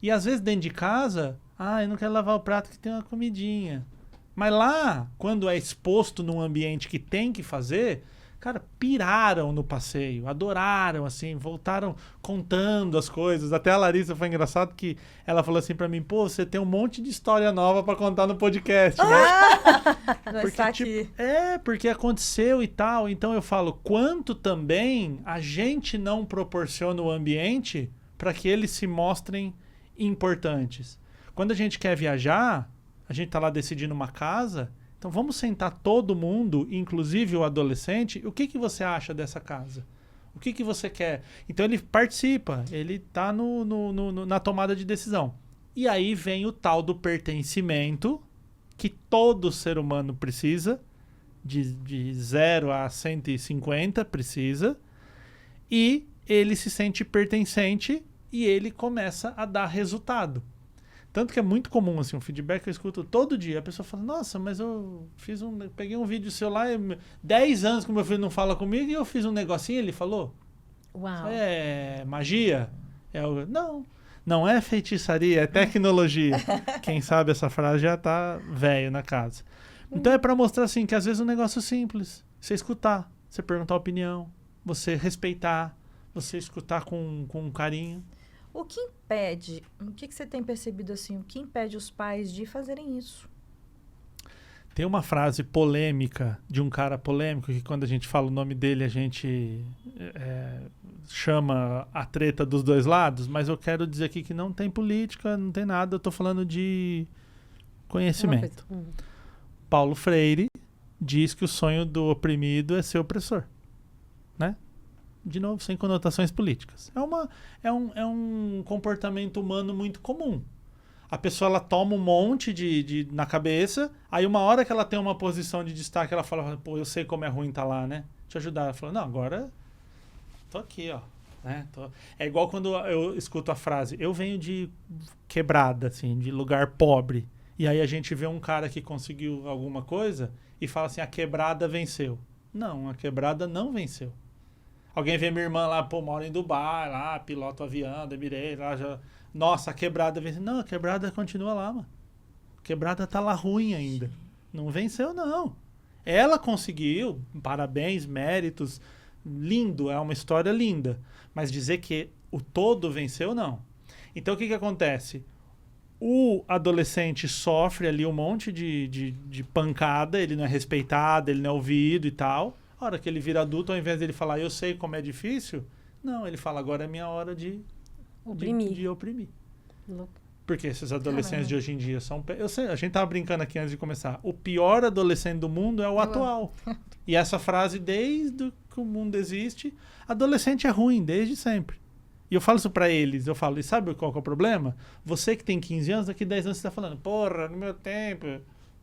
E às vezes dentro de casa, eu não quero lavar o prato que tem uma comidinha. Mas lá, quando é exposto num ambiente que tem que fazer, cara, piraram no passeio, adoraram, assim, voltaram contando as coisas. Até a Larissa foi engraçado que ela falou assim pra mim, pô, você tem um monte de história nova pra contar no podcast, né? Porque, porque aconteceu e tal. Então eu falo, quanto também a gente não proporciona o ambiente para que eles se mostrem importantes. Quando a gente quer viajar, a gente tá lá decidindo uma casa, então vamos sentar todo mundo, inclusive o adolescente, o que você acha dessa casa? O que você quer? Então ele participa, ele tá na tomada de decisão. E aí vem o tal do pertencimento, que todo ser humano precisa, de 0 a 150 precisa, e ele se sente pertencente e ele começa a dar resultado. Tanto que é muito comum, assim, um feedback que eu escuto todo dia. A pessoa fala, nossa, mas eu peguei um vídeo seu lá, 10 anos que meu filho não fala comigo e eu fiz um negocinho, ele falou. Uau. É magia? Não é feitiçaria, é tecnologia. Quem sabe essa frase já tá velho na casa. Então é para mostrar, assim, que às vezes é um negócio simples. Você escutar, você perguntar a opinião, você respeitar, você escutar com carinho. O que impede, o que você tem percebido assim, o que impede os pais de fazerem isso? Tem uma frase polêmica de um cara polêmico que quando a gente fala o nome dele a gente chama a treta dos dois lados, mas eu quero dizer aqui que não tem política, não tem nada, eu tô falando de conhecimento. Paulo Freire diz que o sonho do oprimido é ser opressor, né? De novo, sem conotações políticas. É um comportamento humano muito comum. A pessoa ela toma um monte na cabeça, aí uma hora que ela tem uma posição de destaque, ela fala, pô, eu sei como é ruim tá lá, né? Deixa eu ajudar. Ela fala, não, agora tô aqui, ó. Né? É igual quando eu escuto a frase, eu venho de quebrada, assim, de lugar pobre. E aí a gente vê um cara que conseguiu alguma coisa e fala assim, a quebrada venceu. Não, a quebrada não venceu. Alguém vê minha irmã lá, pô, mora em Dubai, lá, piloto avião, Emirates, lá já... Nossa, a quebrada venceu. Não, a quebrada continua lá, mano. A quebrada tá lá ruim ainda. Não venceu, não. Ela conseguiu, parabéns, méritos, lindo, é uma história linda. Mas dizer que o todo venceu, não. Então, o que acontece? O adolescente sofre ali um monte de pancada, ele não é respeitado, ele não é ouvido e tal. A hora que ele vira adulto, ao invés dele falar, eu sei como é difícil, não, ele fala, agora é minha hora de oprimir. Porque esses adolescentes de hoje em dia são... Eu sei, a gente tava brincando aqui antes de começar. O pior adolescente do mundo é o atual. E essa frase, desde que o mundo existe, adolescente é ruim, desde sempre. E eu falo isso pra eles, eu falo, e sabe qual que é o problema? Você que tem 15 anos, daqui 10 anos você tá falando, porra, no meu tempo,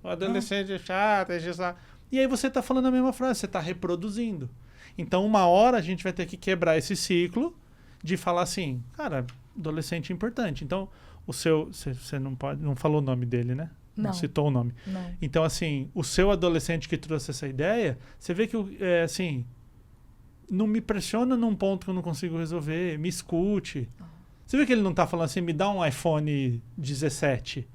o adolescente é chato, é chato. E aí você tá falando a mesma frase, você tá reproduzindo. Então, uma hora a gente vai ter que quebrar esse ciclo de falar assim, cara, adolescente é importante. Então, o seu... Você não falou o nome dele, né? Não citou o nome. Não. Então, assim, o seu adolescente que trouxe essa ideia, você vê que, assim, não me pressiona num ponto que eu não consigo resolver, me escute. Você vê que ele não tá falando assim, me dá um iPhone 17,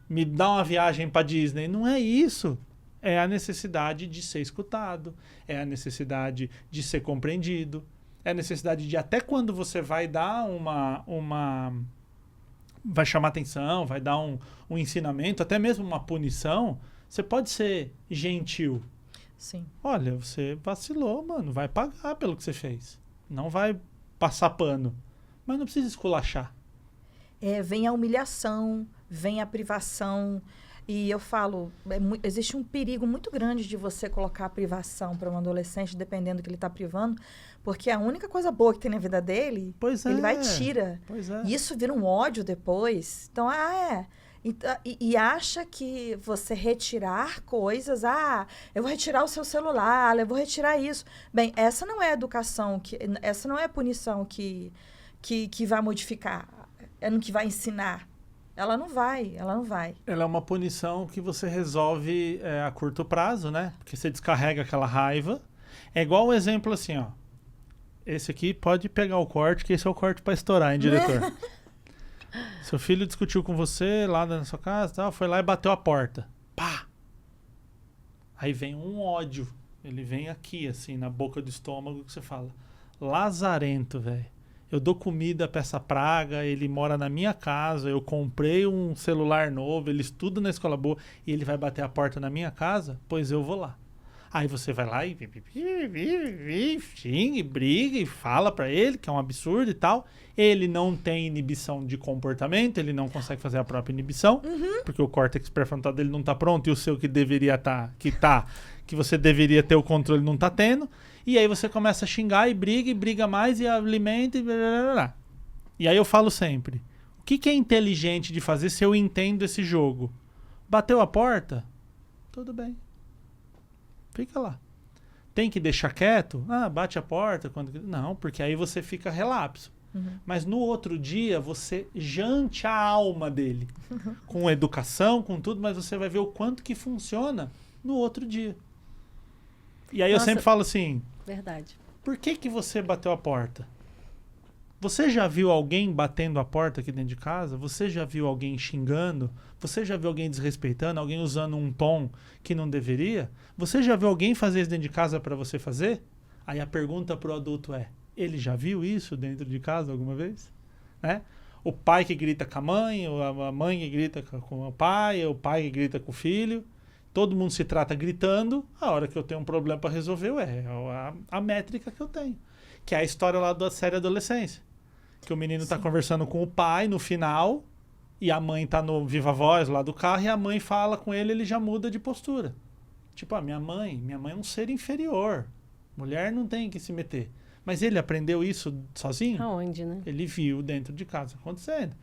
me dá uma viagem pra Disney. Não é isso. É a necessidade de ser escutado, é a necessidade de ser compreendido, é a necessidade de até quando você vai dar vai chamar atenção, vai dar um ensinamento, até mesmo uma punição, você pode ser gentil. Sim. Olha, você vacilou, mano, vai pagar pelo que você fez. Não vai passar pano. Mas não precisa esculachar. Vem a humilhação, vem a privação. E eu falo, existe um perigo muito grande de você colocar a privação para um adolescente, dependendo do que ele está privando, porque a única coisa boa que tem na vida dele, ele vai e tira. E isso vira um ódio depois. Então, E acha que você retirar coisas, eu vou retirar o seu celular, eu vou retirar isso. Bem, essa não é a educação, essa não é a punição que vai modificar, é no que vai ensinar. Ela não vai. Ela é uma punição que você resolve a curto prazo, né? Porque você descarrega aquela raiva. É igual o exemplo assim, ó. Esse aqui pode pegar o corte, que esse é o corte pra estourar, hein, diretor? Seu filho discutiu com você lá na sua casa, tal, foi lá e bateu a porta. Pá! Aí vem um ódio. Ele vem aqui, assim, na boca do estômago, que você fala, lazarento, velho. Eu dou comida pra essa praga, ele mora na minha casa, eu comprei um celular novo, ele estuda na escola boa e ele vai bater a porta na minha casa? Pois eu vou lá. Aí você vai lá e xinga, briga e fala pra ele que é um absurdo e tal. Ele não tem inibição de comportamento, ele não consegue fazer a própria inibição, porque o córtex pré-frontal dele não tá pronto e o seu que deveria que você deveria ter o controle não tá tendo. E aí você começa a xingar e briga mais e alimenta e blá, blá, blá. E aí eu falo sempre, o que é inteligente de fazer se eu entendo esse jogo? Bateu a porta? Tudo bem. Fica lá. Tem que deixar quieto? Bate a porta. Não, porque aí você fica relapso. Mas no outro dia você jante a alma dele. Com educação, com tudo, mas você vai ver o quanto que funciona no outro dia. E aí eu sempre falo assim... Verdade. Por que você bateu a porta? Você já viu alguém batendo a porta aqui dentro de casa? Você já viu alguém xingando? Você já viu alguém desrespeitando? Alguém usando um tom que não deveria? Você já viu alguém fazer isso dentro de casa para você fazer? Aí a pergunta pro adulto é, ele já viu isso dentro de casa alguma vez? Né? O pai que grita com a mãe, ou a mãe que grita com o pai que grita com o filho. Todo mundo se trata gritando. A hora que eu tenho um problema para resolver, a métrica que eu tenho. Que é a história lá da série Adolescência. Que o menino tá conversando com o pai no final, e a mãe tá no viva voz lá do carro, e a mãe fala com ele já muda de postura. Tipo, minha mãe é um ser inferior. Mulher não tem que se meter. Mas ele aprendeu isso sozinho? Aonde, né? Ele viu dentro de casa acontecendo.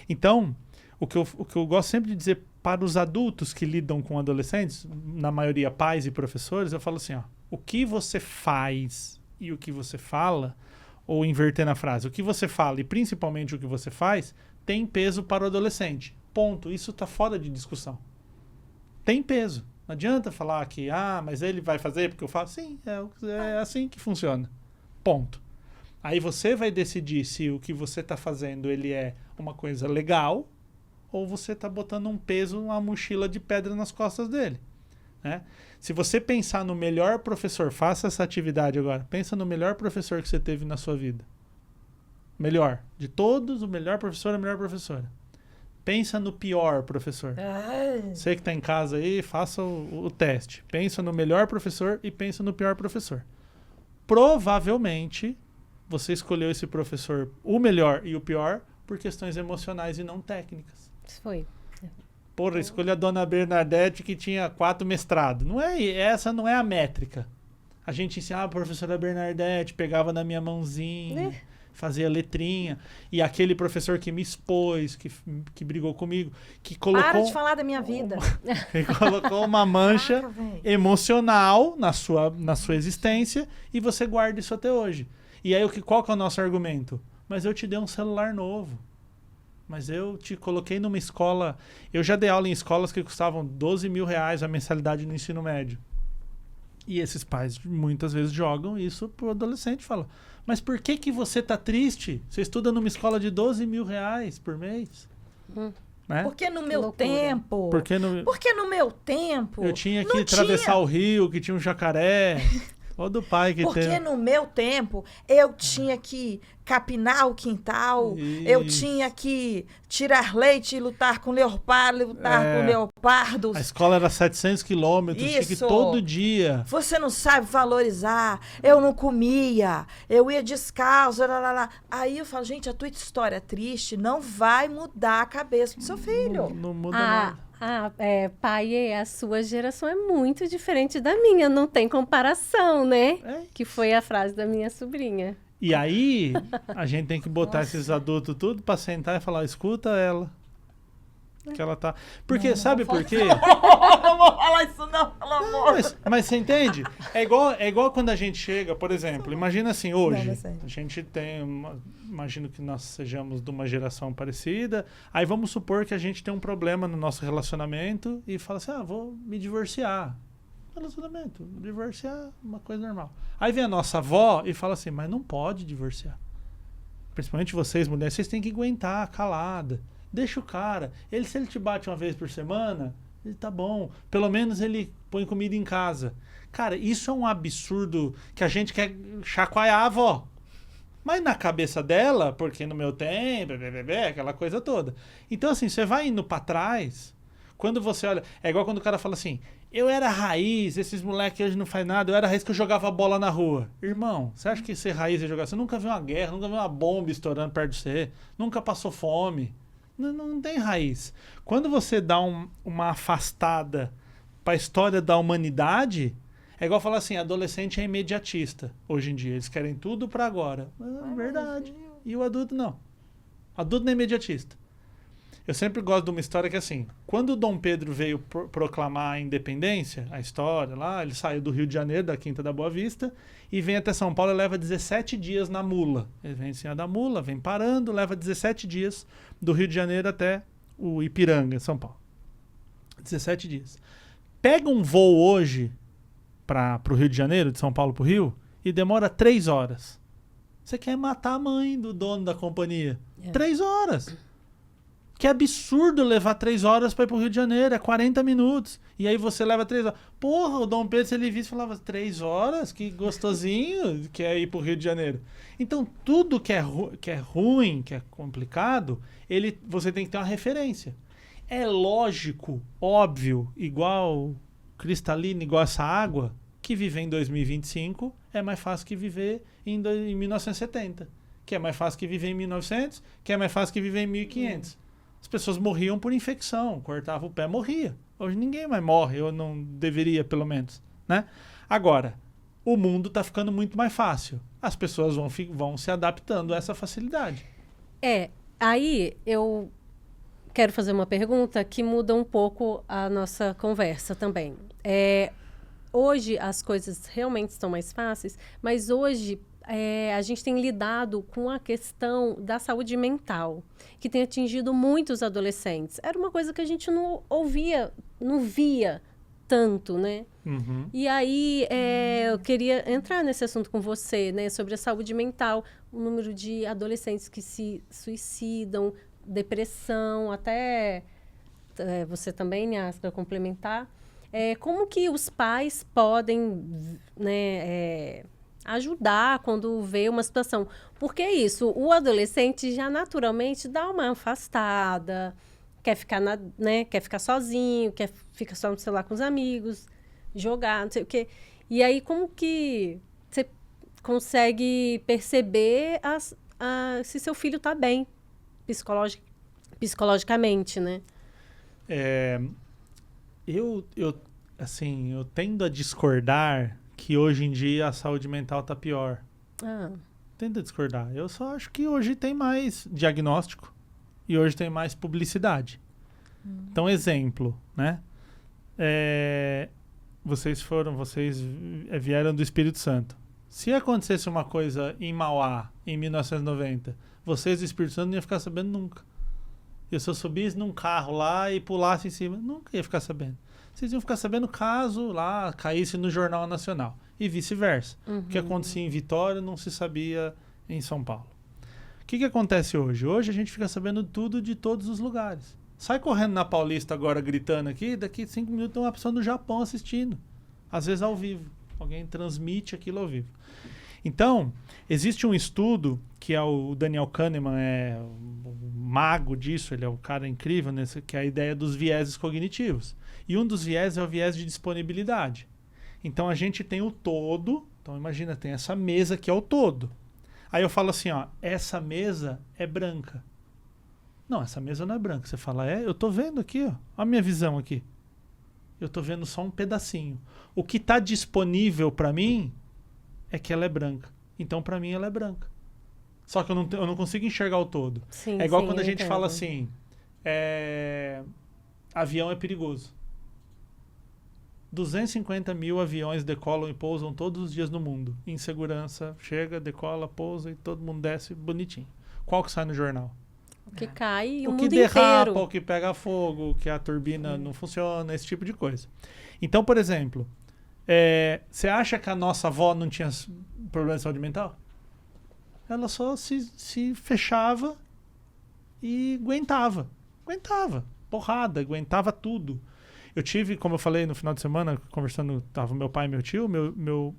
Então, o que eu gosto sempre de dizer para os adultos que lidam com adolescentes, na maioria pais e professores, eu falo assim, ó, o que você faz e o que você fala, ou inverter na frase, o que você fala e principalmente o que você faz, tem peso para o adolescente. Ponto. Isso está fora de discussão. Tem peso. Não adianta falar que, mas ele vai fazer porque eu faço. Sim, é assim que funciona. Ponto. Aí você vai decidir se o que você está fazendo ele é uma coisa legal ou você está botando um peso, uma mochila de pedra nas costas dele. Né? Se você pensar no melhor professor, faça essa atividade agora. Pensa no melhor professor que você teve na sua vida. Melhor. De todos, o melhor professor, a melhor professora. Pensa no pior professor. Você que está em casa aí, faça o teste. Pensa no melhor professor e pensa no pior professor. Provavelmente, você escolheu esse professor, o melhor e o pior, por questões emocionais e não técnicas. Foi. Porra, escolha a dona Bernadette que tinha 4 mestrados. Essa não é a métrica. A gente ensinava a professora Bernadette, pegava na minha mãozinha... Fazia letrinha. E aquele professor que me expôs, que brigou comigo, que colocou... Para de falar da minha vida. Que colocou uma mancha emocional na sua existência e você guarda isso até hoje. E aí, qual que é o nosso argumento? Mas eu te dei um celular novo. Mas eu te coloquei numa escola... Eu já dei aula em escolas que custavam R$12.000 a mensalidade no ensino médio. E esses pais muitas vezes jogam isso pro adolescente e falam... Mas por que você tá triste? Você estuda numa escola de R$12.000 por mês. Né? Porque no meu tempo... Porque no meu tempo... Eu tinha que atravessar o rio, que tinha um jacaré. Ou do pai que tem... Porque no meu tempo, eu tinha que capinar o quintal, eu tinha que tirar leite e lutar com leopardo, com leopardos. A escola era 700 quilômetros, tinha que ir todo dia. Você não sabe valorizar, eu não comia, eu ia descalço, Aí eu falo, gente, a tua história triste não vai mudar a cabeça do seu filho. Não muda nada. Pai, a sua geração é muito diferente da minha, não tem comparação, né? Que foi a frase da minha sobrinha. E aí, a gente tem que botar esses adultos tudo pra sentar e falar, escuta ela. Que ela tá... Porque, sabe por quê? Não vou falar isso não, pelo amor. Mas você entende? É igual quando a gente chega, por exemplo, imagina assim, hoje, a gente tem... Imagino que nós sejamos de uma geração parecida, aí vamos supor que a gente tem um problema no nosso relacionamento e fala assim, vou me divorciar. Relacionamento, divorciar, uma coisa normal. Aí vem a nossa avó e fala assim, mas não pode divorciar. Principalmente vocês, mulheres, vocês têm que aguentar, calada. Deixa o cara. Se ele te bate uma vez por semana, ele tá bom. Pelo menos ele põe comida em casa. Cara, isso é um absurdo que a gente quer chacoalhar a avó. Mas na cabeça dela, porque no meu tempo, aquela coisa toda. Então, assim, você vai indo pra trás, quando você olha... É igual quando o cara fala assim, eu era raiz, esses moleques hoje não faz nada, eu era raiz que eu jogava bola na rua. Irmão, você acha que ser raiz é jogar? Você nunca viu uma guerra, nunca viu uma bomba estourando perto de você, nunca passou fome. Não tem raiz. Quando você dá uma afastada para a história da humanidade, é igual falar assim, adolescente é imediatista. Hoje em dia, eles querem tudo para agora. É verdade. E o adulto não. Adulto não é imediatista. Eu sempre gosto de uma história que é assim, quando o Dom Pedro veio proclamar a independência, a história lá, ele saiu do Rio de Janeiro, da Quinta da Boa Vista, e vem até São Paulo e leva 17 dias na mula. Ele vem em cima da mula, vem parando, leva 17 dias do Rio de Janeiro até o Ipiranga, São Paulo. 17 dias. Pega um voo hoje para o Rio de Janeiro, de São Paulo para o Rio, e demora 3 horas. Você quer matar a mãe do dono da companhia. 3 horas. Que absurdo levar 3 horas para ir pro Rio de Janeiro, é 40 minutos. E aí você leva 3 horas. Porra, o Dom Pedro, se ele visse, falava 3 horas, que gostosinho que é ir pro Rio de Janeiro. Então, tudo que é ruim, que é complicado, você tem que ter uma referência. É lógico, óbvio, igual cristalino, igual essa água, que viver em 2025 é mais fácil que viver em 1970. Que é mais fácil que viver em 1900, que é mais fácil que viver em 1500. As pessoas morriam por infecção, cortava o pé, morria. Hoje ninguém mais morre, eu não deveria, pelo menos, né? Agora, o mundo está ficando muito mais fácil. As pessoas vão se adaptando a essa facilidade. Aí eu quero fazer uma pergunta que muda um pouco a nossa conversa também. Hoje as coisas realmente estão mais fáceis, mas hoje a gente tem lidado com a questão da saúde mental, que tem atingido muitos adolescentes. Era uma coisa que a gente não ouvia, não via tanto, né? Uhum. E aí, eu queria entrar nesse assunto com você, né? Sobre a saúde mental, o número de adolescentes que se suicidam, depressão, até você também, Nias, para complementar. Como que os pais podem, né, ajudar quando vê uma situação? Porque é isso, o adolescente já naturalmente dá uma afastada, quer ficar, né, quer ficar sozinho, quer ficar só no celular com os amigos, jogar, não sei o quê. E aí, como que você consegue perceber se seu filho está bem psicologicamente, né? Eu tendo a discordar que hoje em dia a saúde mental tá pior. Tendo a discordar. Eu só acho que hoje tem mais diagnóstico e hoje tem mais publicidade. Então, exemplo, né? Vocês vieram do Espírito Santo. Se acontecesse uma coisa em Mauá, em 1990, vocês do Espírito Santo não iam ficar sabendo nunca. E se eu subisse num carro lá e pulasse em cima, nunca ia ficar sabendo. Vocês iam ficar sabendo caso lá caísse no Jornal Nacional. E vice-versa. O que acontecia em Vitória não se sabia em São Paulo. O que acontece hoje? Hoje a gente fica sabendo tudo de todos os lugares. Sai correndo na Paulista agora gritando aqui, daqui 5 minutos tem uma pessoa do Japão assistindo. Às vezes ao vivo. Alguém transmite aquilo ao vivo. Então, existe um estudo que é o Daniel Kahneman, é o mago disso, ele é um cara incrível, que é a ideia dos vieses cognitivos. E um dos vieses é o viés de disponibilidade. Então, a gente tem o todo. Então, imagina, tem essa mesa que é o todo. Aí eu falo assim, ó, essa mesa é branca. Não, essa mesa não é branca. Você fala, eu tô vendo aqui, ó a minha visão aqui. Eu tô vendo só um pedacinho. O que está disponível para mim é que ela é branca. Então, para mim, ela é branca. Só que eu não consigo enxergar o todo. Sim, é igual quando a gente fala assim, avião é perigoso. 250 mil aviões decolam e pousam todos os dias no mundo. Em segurança, chega, decola, pousa e todo mundo desce bonitinho. Qual que sai no jornal? O que cai e o que mundo derrapa, inteiro. o que pega fogo, o que a turbina não funciona, esse tipo de coisa. Então, por exemplo, você acha que a nossa avó não tinha problema de saúde mental? Ela só se fechava e aguentava. Aguentava. Porrada, aguentava tudo. Eu tive, como eu falei no final de semana, conversando, tava meu pai e meu tio, meu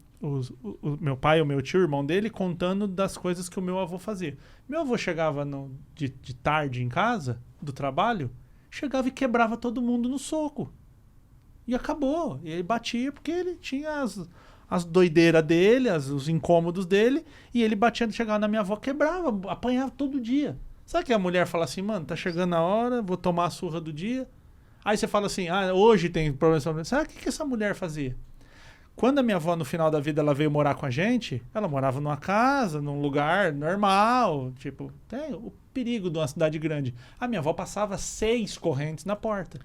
pai e o meu tio, o irmão dele, contando das coisas que o meu avô fazia. Meu avô chegava de tarde em casa, do trabalho, chegava e quebrava todo mundo no soco. E acabou. E ele batia porque ele tinha as doideiras dele, os incômodos dele, e ele batia, chegava na minha avó, quebrava, apanhava todo dia. Sabe que a mulher fala assim, mano, tá chegando a hora, vou tomar a surra do dia. Aí você fala assim, hoje tem problema. Sabe o que essa mulher fazia? Quando a minha avó, no final da vida, ela veio morar com a gente, ela morava numa casa, num lugar normal, tipo, tem o perigo de uma cidade grande. A minha avó passava 6 correntes na porta.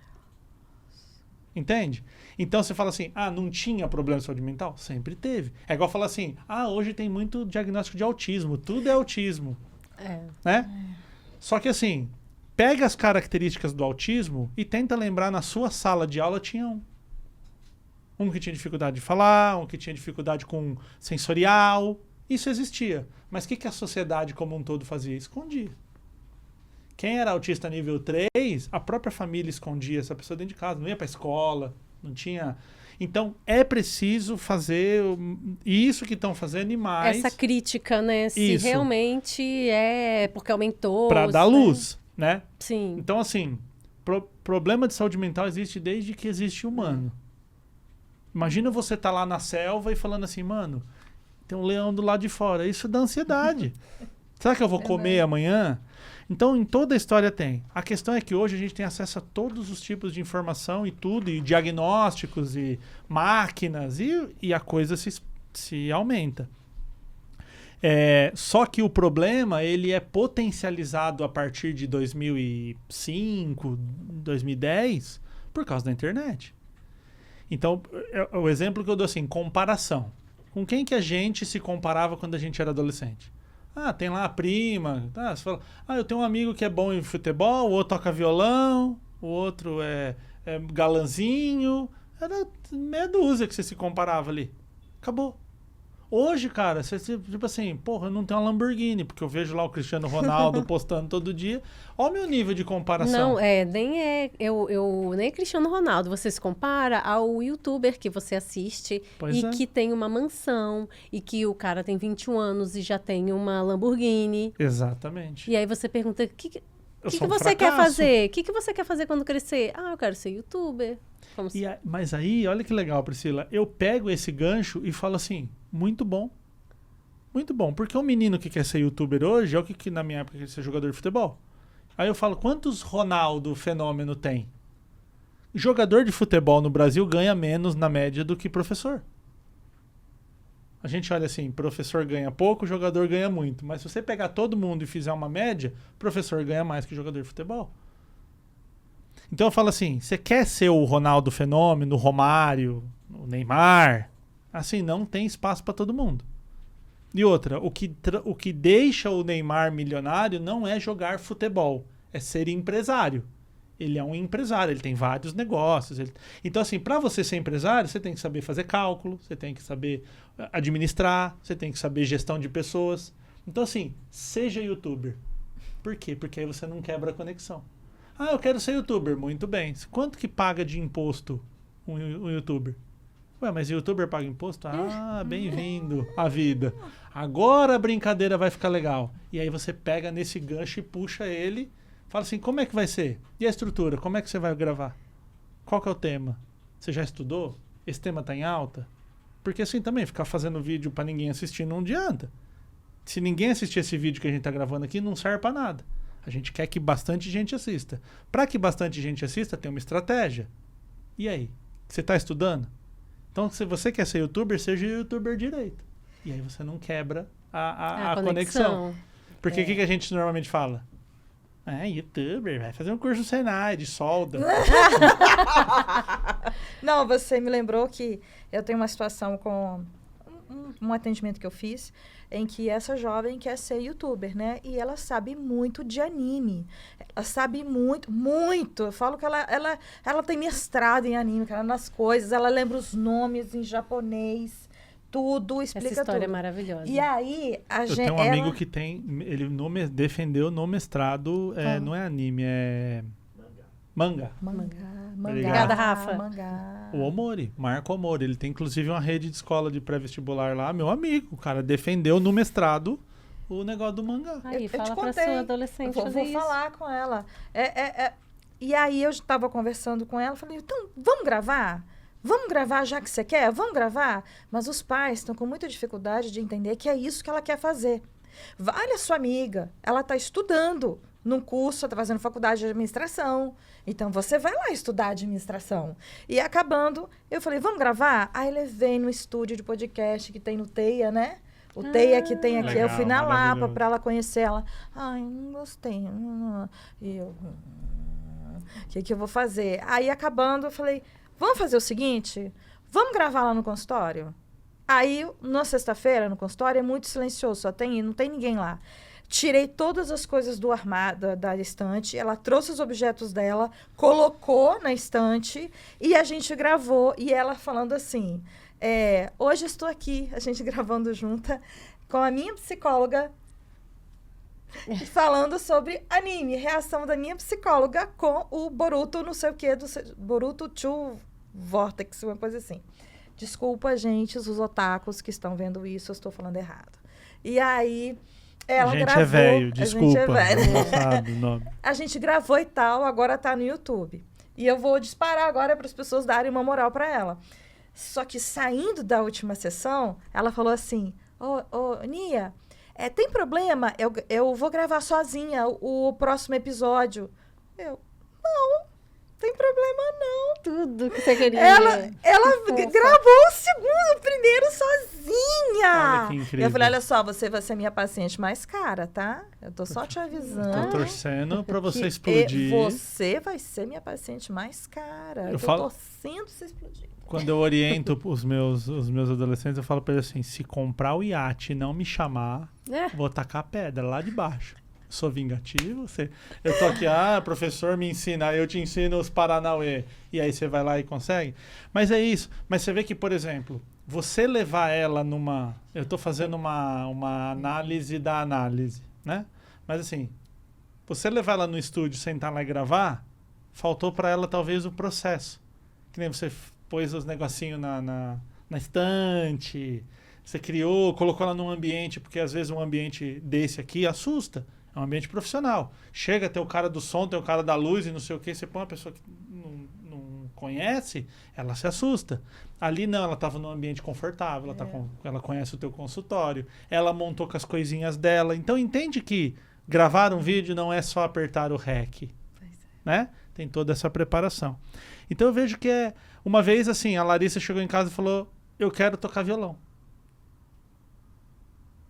Entende? Então você fala assim, não tinha problema de saúde mental? Sempre teve. É igual falar assim, hoje tem muito diagnóstico de autismo, tudo é autismo. Né? Só que assim, pega as características do autismo e tenta lembrar, na sua sala de aula tinha um. Um que tinha dificuldade de falar, um que tinha dificuldade com sensorial. Isso existia. Mas o que a sociedade como um todo fazia? Escondia. Quem era autista nível 3, a própria família escondia essa pessoa dentro de casa, não ia para a escola, não tinha... Então, é preciso fazer isso que estão fazendo e mais... Essa crítica, né? Se realmente é porque aumentou... Para dar luz, né? Sim. Então, assim, problema de saúde mental existe desde que existe humano. Imagina você tá lá na selva e falando assim, mano, tem um leão do lado de fora. Isso dá ansiedade. Será que eu vou comer amanhã? Então, em toda a história tem. A questão é que hoje a gente tem acesso a todos os tipos de informação e tudo, e diagnósticos, e máquinas, e a coisa se aumenta. Só que o problema, ele é potencializado a partir de 2005, 2010, por causa da internet. Então, o exemplo que eu dou assim, comparação. Com quem que a gente se comparava quando a gente era adolescente? Ah, tem lá a prima. Tá? Você fala, eu tenho um amigo que é bom em futebol, o outro toca violão, o outro é galanzinho. Era meia dúzia que você se comparava ali. Acabou. Hoje, cara, você tipo assim, porra, eu não tenho uma Lamborghini, porque eu vejo lá o Cristiano Ronaldo postando todo dia. Olha o meu nível de comparação. Não, nem Cristiano Ronaldo. Você se compara ao youtuber que você assiste que tem uma mansão e que o cara tem 21 anos e já tem uma Lamborghini. Exatamente. E aí você pergunta, o que você quer fazer? O que você quer fazer quando crescer? Eu quero ser youtuber. Mas aí, olha que legal, Priscila. Eu pego esse gancho e falo assim, muito bom. Muito bom. Porque o menino que quer ser youtuber hoje é o que na minha época queria ser jogador de futebol. Aí eu falo, quantos Ronaldo fenômeno tem? Jogador de futebol no Brasil ganha menos na média do que professor. A gente olha assim, professor ganha pouco, jogador ganha muito. Mas se você pegar todo mundo e fizer uma média, professor ganha mais que jogador de futebol. Então eu falo assim, você quer ser o Ronaldo fenômeno, o Romário, o Neymar? Assim, não tem espaço para todo mundo. E outra, o que deixa o Neymar milionário não é jogar futebol, é ser empresário. Ele é um empresário, ele tem vários negócios. Então assim, para você ser empresário, você tem que saber fazer cálculo, você tem que saber administrar, você tem que saber gestão de pessoas. Então assim, seja youtuber. Por quê? Porque aí você não quebra a conexão. Eu quero ser youtuber. Muito bem. Quanto que paga de imposto um youtuber? Ué, mas youtuber paga imposto? Bem-vindo à vida. Agora a brincadeira vai ficar legal. E aí você pega nesse gancho e puxa ele. Fala assim, como é que vai ser? E a estrutura? Como é que você vai gravar? Qual que é o tema? Você já estudou? Esse tema tá em alta? Porque assim também, ficar fazendo vídeo pra ninguém assistir não adianta. Se ninguém assistir esse vídeo que a gente tá gravando aqui, não serve pra nada. A gente quer que bastante gente assista. Para que bastante gente assista, tem uma estratégia. E aí? Você está estudando? Então, se você quer ser youtuber, seja youtuber direito. E aí você não quebra a conexão. Porque o que a gente normalmente fala? Youtuber, vai fazer um curso no Senai de solda. Não, você me lembrou que eu tenho uma situação com um atendimento que eu fiz, em que essa jovem quer ser youtuber, né? E ela sabe muito de anime. Ela sabe muito, muito. Eu falo que ela tem mestrado em anime, cara, nas coisas. Ela lembra os nomes em japonês, tudo, explica tudo. Essa história é maravilhosa. E aí, eu tenho um amigo que tem... Ele defendeu no mestrado, não é anime, é... Mangá. Obrigada, Rafa. O Omori, Marco Omori. Ele tem inclusive uma rede de escola de pré-vestibular lá. Meu amigo, o cara defendeu no mestrado o negócio do mangá. Aí, fala pra sua adolescente vou falar com ela. E aí eu estava conversando com ela, falei, então, vamos gravar? Vamos gravar já que você quer? Vamos gravar? Mas os pais estão com muita dificuldade de entender que é isso que ela quer fazer. Olha a sua amiga, ela está estudando num curso, está fazendo faculdade de administração. Então, você vai lá estudar administração. E acabando, eu falei, vamos gravar? Aí, levei no estúdio de podcast que tem no Teia, né? O Teia que tem aqui. Legal, eu fui na Lapa para ela conhecer ela. Não gostei. E eu... O que eu vou fazer? Aí, acabando, eu falei, vamos fazer o seguinte? Vamos gravar lá no consultório? Aí, na sexta-feira, no consultório, é muito silencioso. Não tem ninguém lá. Tirei todas as coisas do armário, da estante. Ela trouxe os objetos dela, colocou na estante e a gente gravou. E ela falando assim, hoje estou aqui, a gente gravando junta, com a minha psicóloga, falando sobre anime. Reação da minha psicóloga com o Boruto, não sei o quê, Boruto 2 Vortex, uma coisa assim. Desculpa, gente, os otakus que estão vendo isso, eu estou falando errado. E aí... Ela gravou, é velho, desculpa. Não sabe o nome. A gente gravou e tal, agora tá no YouTube. E eu vou disparar agora para as pessoas darem uma moral para ela. Só que saindo da última sessão, ela falou assim, Nia, tem problema? Eu vou gravar sozinha o próximo episódio. Não. Tem problema não. Tudo que você queria. Ela gravou o primeiro sozinha. Olha que incrível. Eu falei, olha só, você vai ser minha paciente mais cara, tá? Eu tô só te avisando. Tô torcendo pra você explodir. Você vai ser minha paciente mais cara. Eu tô torcendo pra você explodir. Quando eu oriento os meus adolescentes, eu falo pra eles assim, se comprar o iate e não me chamar, vou tacar a pedra lá de baixo. Sou vingativo, eu tô aqui, professor me ensina, eu te ensino os Paranauê, e aí você vai lá e consegue. Mas é isso. Mas você vê que, por exemplo, você levar ela eu tô fazendo uma análise da análise, né? Mas assim, você levar ela no estúdio, sentar lá e gravar, faltou para ela talvez o processo. Que nem você pôs os negocinhos na estante, você colocou ela num ambiente, porque às vezes um ambiente desse aqui assusta. É um ambiente profissional. Chega, tem o cara do som, tem o cara da luz e não sei o que. Você põe uma pessoa que não conhece, ela se assusta. Ali não, ela estava num ambiente confortável, ela conhece o teu consultório, ela montou com as coisinhas dela. Então entende que gravar um vídeo não é só apertar o REC. Né? Tem toda essa preparação. Então eu vejo que uma vez assim, a Larissa chegou em casa e falou, eu quero tocar violão.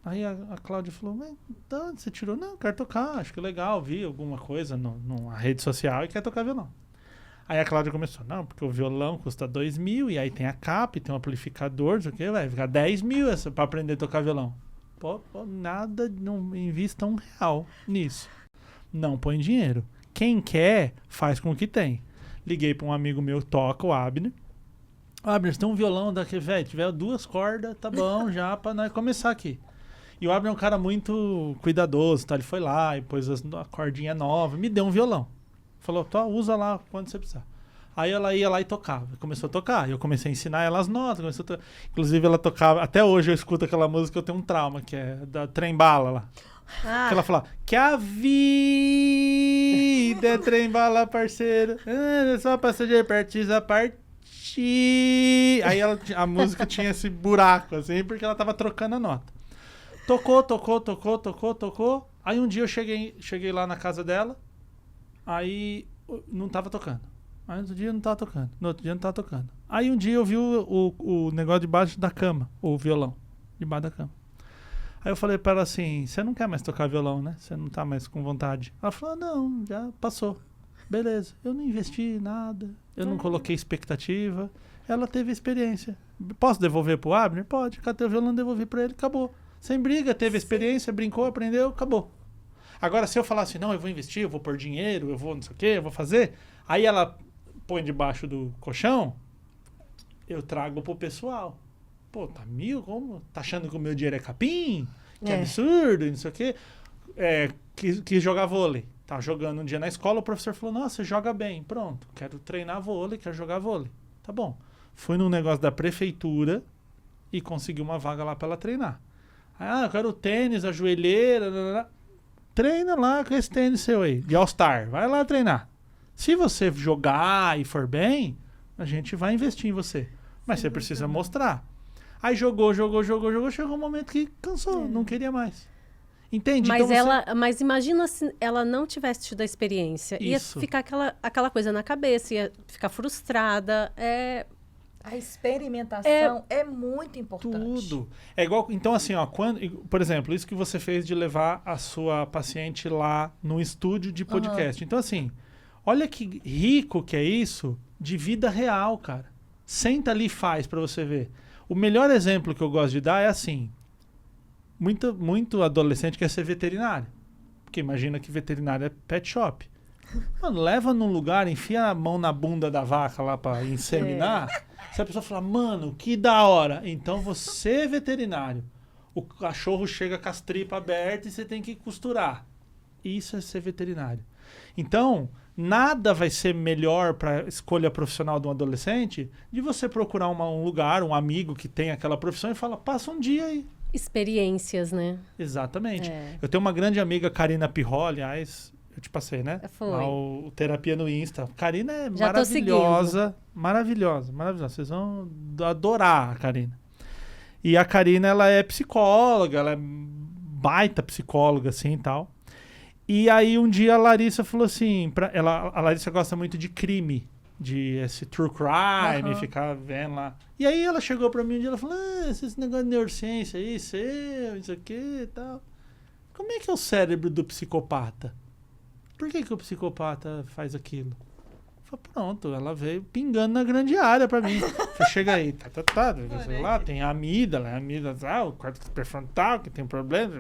Aí a Cláudia falou, mas de onde você tirou? Não, quero tocar, acho que é legal, vi alguma coisa numa rede social e quer tocar violão. Aí a Cláudia começou, não, porque o violão custa 2.000 e aí tem a capa, e tem um amplificador, não sei o que, vai ficar 10.000 pra aprender a tocar violão. Pô, nada, não invista R$1 nisso. Não põe dinheiro. Quem quer, faz com o que tem. Liguei pra um amigo meu, toca, o Abner. Abner, você tem um violão daqui, velho, tiver 2 cordas, tá bom já pra nós começar aqui. E o Abner é um cara muito cuidadoso, tá? Ele foi lá e pôs a cordinha nova, me deu um violão. Falou, usa lá quando você precisar. Aí ela ia lá e tocava. Começou a tocar. Eu comecei a ensinar ela as notas. Inclusive ela tocava, até hoje eu escuto aquela música, eu tenho um trauma, que é da Trem-Bala lá. Que ela fala, que a vida é trem-bala, parceiro. Só passageiro precisa partir. Aí a música tinha esse buraco, assim, porque ela tava trocando a nota. Tocou. Aí um dia eu cheguei lá na casa dela, aí não tava tocando. Aí outro dia não tava tocando. No outro dia não tava tocando. Aí um dia eu vi o negócio debaixo da cama, o violão, debaixo da cama. Aí eu falei pra ela assim, você não quer mais tocar violão, né? Você não tá mais com vontade. Ela falou, não, já passou. Beleza, eu não investi nada, eu não coloquei expectativa. Ela teve experiência. Posso devolver pro Abner? Pode. Catei o violão, devolvi pra ele, acabou. Sem briga, teve experiência, brincou, aprendeu, acabou. Agora, se eu falar assim, não, eu vou investir, eu vou pôr dinheiro, eu vou não sei o quê, eu vou fazer, aí ela põe debaixo do colchão, eu trago pro pessoal. Pô, tá 1.000, como? Tá achando que o meu dinheiro é capim? Que absurdo, não sei o quê. Quis jogar vôlei. Tava jogando um dia na escola, o professor falou, nossa, você joga bem. Pronto, quero treinar vôlei, quero jogar vôlei. Tá bom. Fui num negócio da prefeitura e consegui uma vaga lá pra ela treinar. Eu quero tênis, a joelheira. Treina lá com esse tênis seu aí, de All-Star. Vai lá treinar. Se você jogar e for bem, a gente vai investir em você. Mas você precisa mostrar. Aí jogou. Chegou um momento que cansou, não queria mais. Entende? Mas, então mas imagina se ela não tivesse tido a experiência. Isso. Ia ficar aquela coisa na cabeça, ia ficar frustrada. A experimentação é muito importante. Tudo. É igual, então assim, por exemplo, isso que você fez de levar a sua paciente lá no estúdio de podcast. Então assim, olha que rico que é isso de vida real, cara. Senta ali e faz pra você ver. O melhor exemplo que eu gosto de dar é assim, muito adolescente quer ser veterinário. Porque imagina que veterinário é pet shop. Mano, leva num lugar, enfia a mão na bunda da vaca lá pra inseminar. Se a pessoa falar, mano, que da hora. Então você é veterinário. O cachorro chega com as tripas abertas e você tem que costurar. Isso é ser veterinário. Então, nada vai ser melhor para escolha profissional de um adolescente de você procurar um lugar, um amigo que tem aquela profissão e fala, passa um dia aí. Experiências, né? Exatamente. Eu tenho uma grande amiga, Karina Pirró, aliás, eu te passei, né? Foi. O Terapia no Insta. Karina é Já maravilhosa. Maravilhosa. Vocês vão adorar a Karina. E a Karina, ela é psicóloga, ela é baita psicóloga, assim, e tal. E aí um dia a Larissa falou assim, a Larissa gosta muito de crime, de esse true crime, ficar vendo lá. E aí ela chegou pra mim um dia e falou, esse negócio de neurociência aí, isso aqui e tal. Como é que é o cérebro do psicopata? Por que o psicopata faz aquilo? Eu falei, pronto, ela veio pingando na grande área pra mim. Chega aí, sei lá, tem a amígdala, o córtex pré-frontal, que tem problema.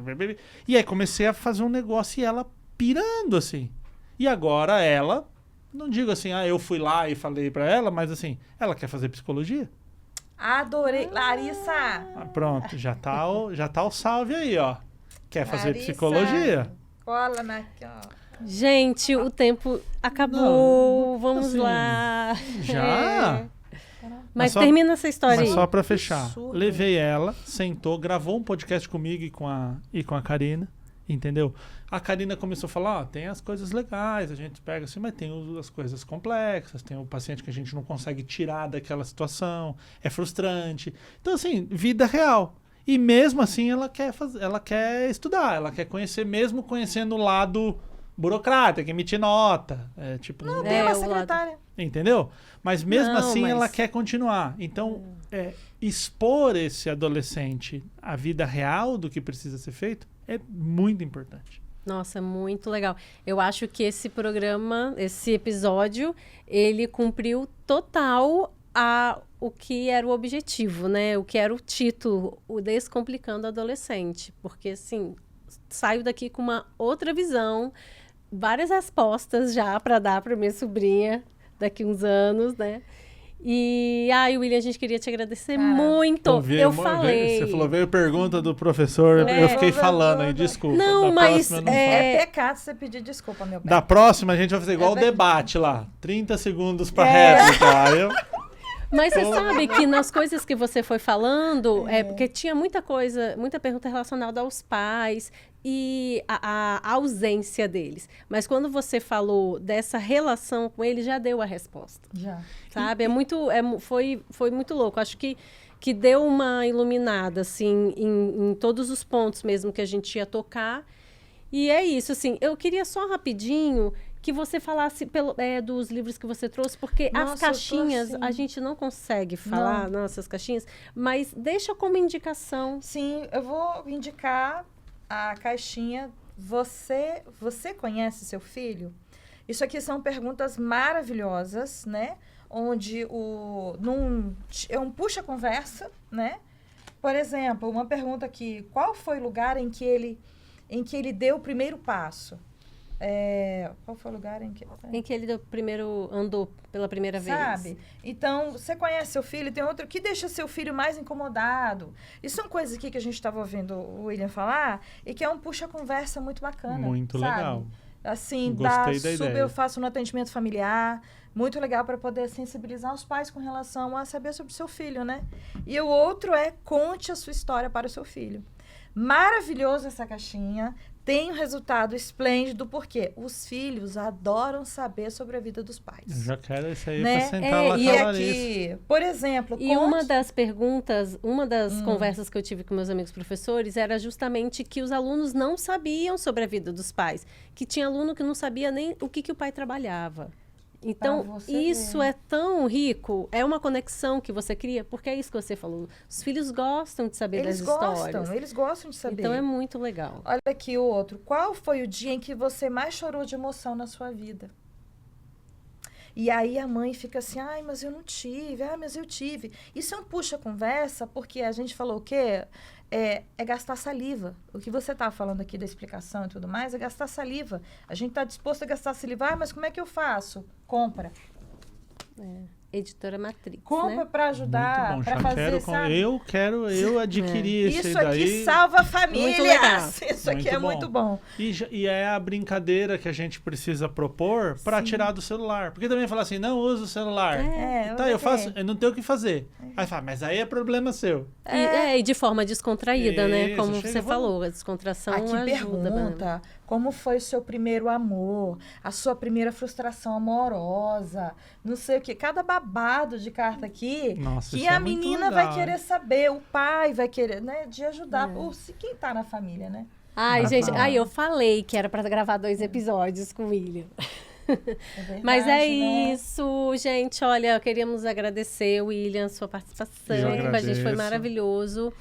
E aí comecei a fazer um negócio e ela pirando, assim. E agora ela, não digo assim, eu fui lá e falei pra ela, mas assim, ela quer fazer psicologia. Adorei. Larissa! Pronto, já tá o salve aí, ó. Quer fazer psicologia? Cola aqui, ó. Gente, o tempo acabou. Não, vamos assim, lá. Já? Mas termina essa história mas aí. só pra fechar. Absurdo. Levei ela, sentou, gravou um podcast comigo e com a Karina, entendeu? A Karina começou a falar, tem as coisas legais, a gente pega assim, mas tem as coisas complexas, tem o paciente que a gente não consegue tirar daquela situação, é frustrante. Então, assim, vida real. E mesmo assim ela quer estudar, ela quer conhecer, mesmo conhecendo o lado burocrático, que emitir nota. Não, tem uma secretária. Entendeu? Mas mesmo assim mas... ela quer continuar. Então, expor esse adolescente à vida real do que precisa ser feito é muito importante. Nossa, muito legal. Eu acho que esse programa, esse episódio, ele cumpriu total o que era o objetivo, né? O que era o título, o Descomplicando o Adolescente. Porque, assim, saio daqui com uma outra visão, várias respostas já para dar para minha sobrinha daqui uns anos, né? E, William, a gente queria te agradecer muito. Falei. Você falou, veio pergunta do professor, eu fiquei falando aí, desculpa. Não, mas... É pecado você pedir desculpa, meu bem. Da próxima a gente vai fazer igual o debate lá. 30 segundos para réplica. Mas você sabe que nas coisas que você foi falando, porque tinha muita coisa, muita pergunta relacionada aos pais e a ausência deles. Mas quando você falou dessa relação com ele, já deu a resposta. Já. Sabe? Foi muito louco. Acho que deu uma iluminada, assim, em todos os pontos mesmo que a gente ia tocar. E é isso, assim. Eu queria só rapidinho que você falasse dos livros que você trouxe, porque as caixinhas, a gente não consegue falar, nossas caixinhas, mas deixa como indicação. Sim, eu vou indicar a caixinha Você conhece seu filho? Isso aqui são perguntas maravilhosas, né? Onde é um puxa-conversa, né? Por exemplo, uma pergunta aqui, qual foi o lugar em que ele deu o primeiro passo? Qual foi o lugar em que ele andou pela primeira vez? Sabe? Então, você conhece seu filho, tem outro que deixa seu filho mais incomodado. E são coisas aqui que a gente estava ouvindo o William falar e que é um puxa-conversa muito bacana. Muito sabe? legal. Assim, eu faço no atendimento familiar, muito legal para poder sensibilizar os pais com relação a saber sobre o seu filho, né? E o outro conte a sua história para o seu filho. Maravilhoso essa caixinha. Tem um resultado esplêndido, porque os filhos adoram saber sobre a vida dos pais. Eu já quero isso aí para sentar lá e aqui, por exemplo... uma das perguntas, uma das conversas que eu tive com meus amigos professores era justamente que os alunos não sabiam sobre a vida dos pais. Que tinha aluno que não sabia nem o que o pai trabalhava. Então, isso é tão rico, é uma conexão que você cria, porque é isso que você falou. Os filhos gostam de saber das histórias. Eles gostam de saber. Então, é muito legal. Olha aqui o outro. Qual foi o dia em que você mais chorou de emoção na sua vida? E aí a mãe fica assim, mas eu não tive, mas eu tive. Isso é um puxa-conversa, porque a gente falou o quê? É gastar saliva. O que você está falando aqui da explicação e tudo mais é gastar saliva. A gente está disposto a gastar saliva, mas como é que eu faço? Compra. Editora Matrix, compra para ajudar, para fazer, sabe? Eu adquiri esse daí. Isso aqui salva famílias. Isso aqui é muito bom. E é a brincadeira que a gente precisa propor para tirar do celular. Porque também fala assim, não usa o celular. Eu não tenho o que fazer. Aí fala, mas aí é problema seu. E de forma descontraída, né? Como você falou, a descontração ajuda. Pergunta, como foi o seu primeiro amor? A sua primeira frustração amorosa? Não sei o quê. Cada babado de carta aqui que a menina vai querer saber, o pai vai querer, né? De ajudar quem tá na família, né? Ai, gente, eu falei que era pra gravar 2 episódios com o William. verdade, Mas é né? isso, gente. Olha, queríamos agradecer, William, sua participação. Eu Com a gente foi agradeço. maravilhoso.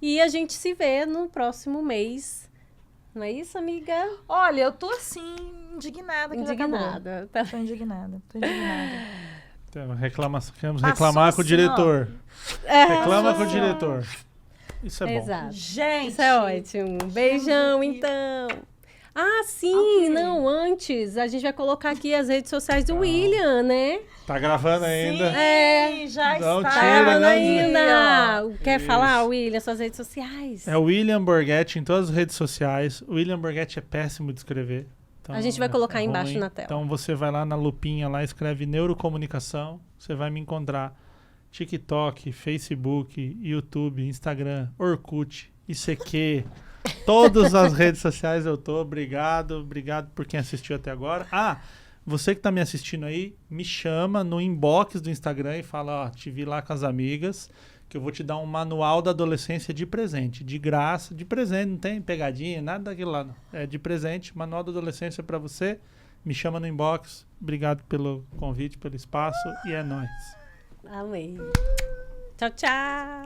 E a gente se vê no próximo mês. Não é isso, amiga? Olha, eu tô assim, indignada que já acabou. Indignada. Tá. Tô indignada. Então, queremos Passou reclamar com o assim, diretor. É, Reclama com o assim, diretor. Isso é bom. exato. Gente! Isso é ótimo. Beijão, aqui. então. Ah, sim, Ok. não, antes a gente vai colocar aqui as redes sociais do William, né? Tá gravando ainda? Sim, já Não está. tira, Tá né? ainda. Quer Isso. falar, William, suas redes sociais? É o William Borghetti em todas as redes sociais. O William Borghetti é péssimo de escrever. Então, A gente vai colocar embaixo ruim. na tela. Então você vai lá na lupinha, lá escreve neurocomunicação, você vai me encontrar. TikTok, Facebook, YouTube, Instagram, Orkut, ICQ, todas as redes sociais eu tô. Obrigado por quem assistiu até agora. Você que tá me assistindo aí, me chama no inbox do Instagram e fala, ó, te vi lá com as amigas, que eu vou te dar um manual da adolescência de presente, de graça, de presente, não tem pegadinha, nada daquilo lá, não. É de presente, manual da adolescência pra você. Me chama no inbox. Obrigado pelo convite, pelo espaço e é nóis. Amei. Tchau, tchau.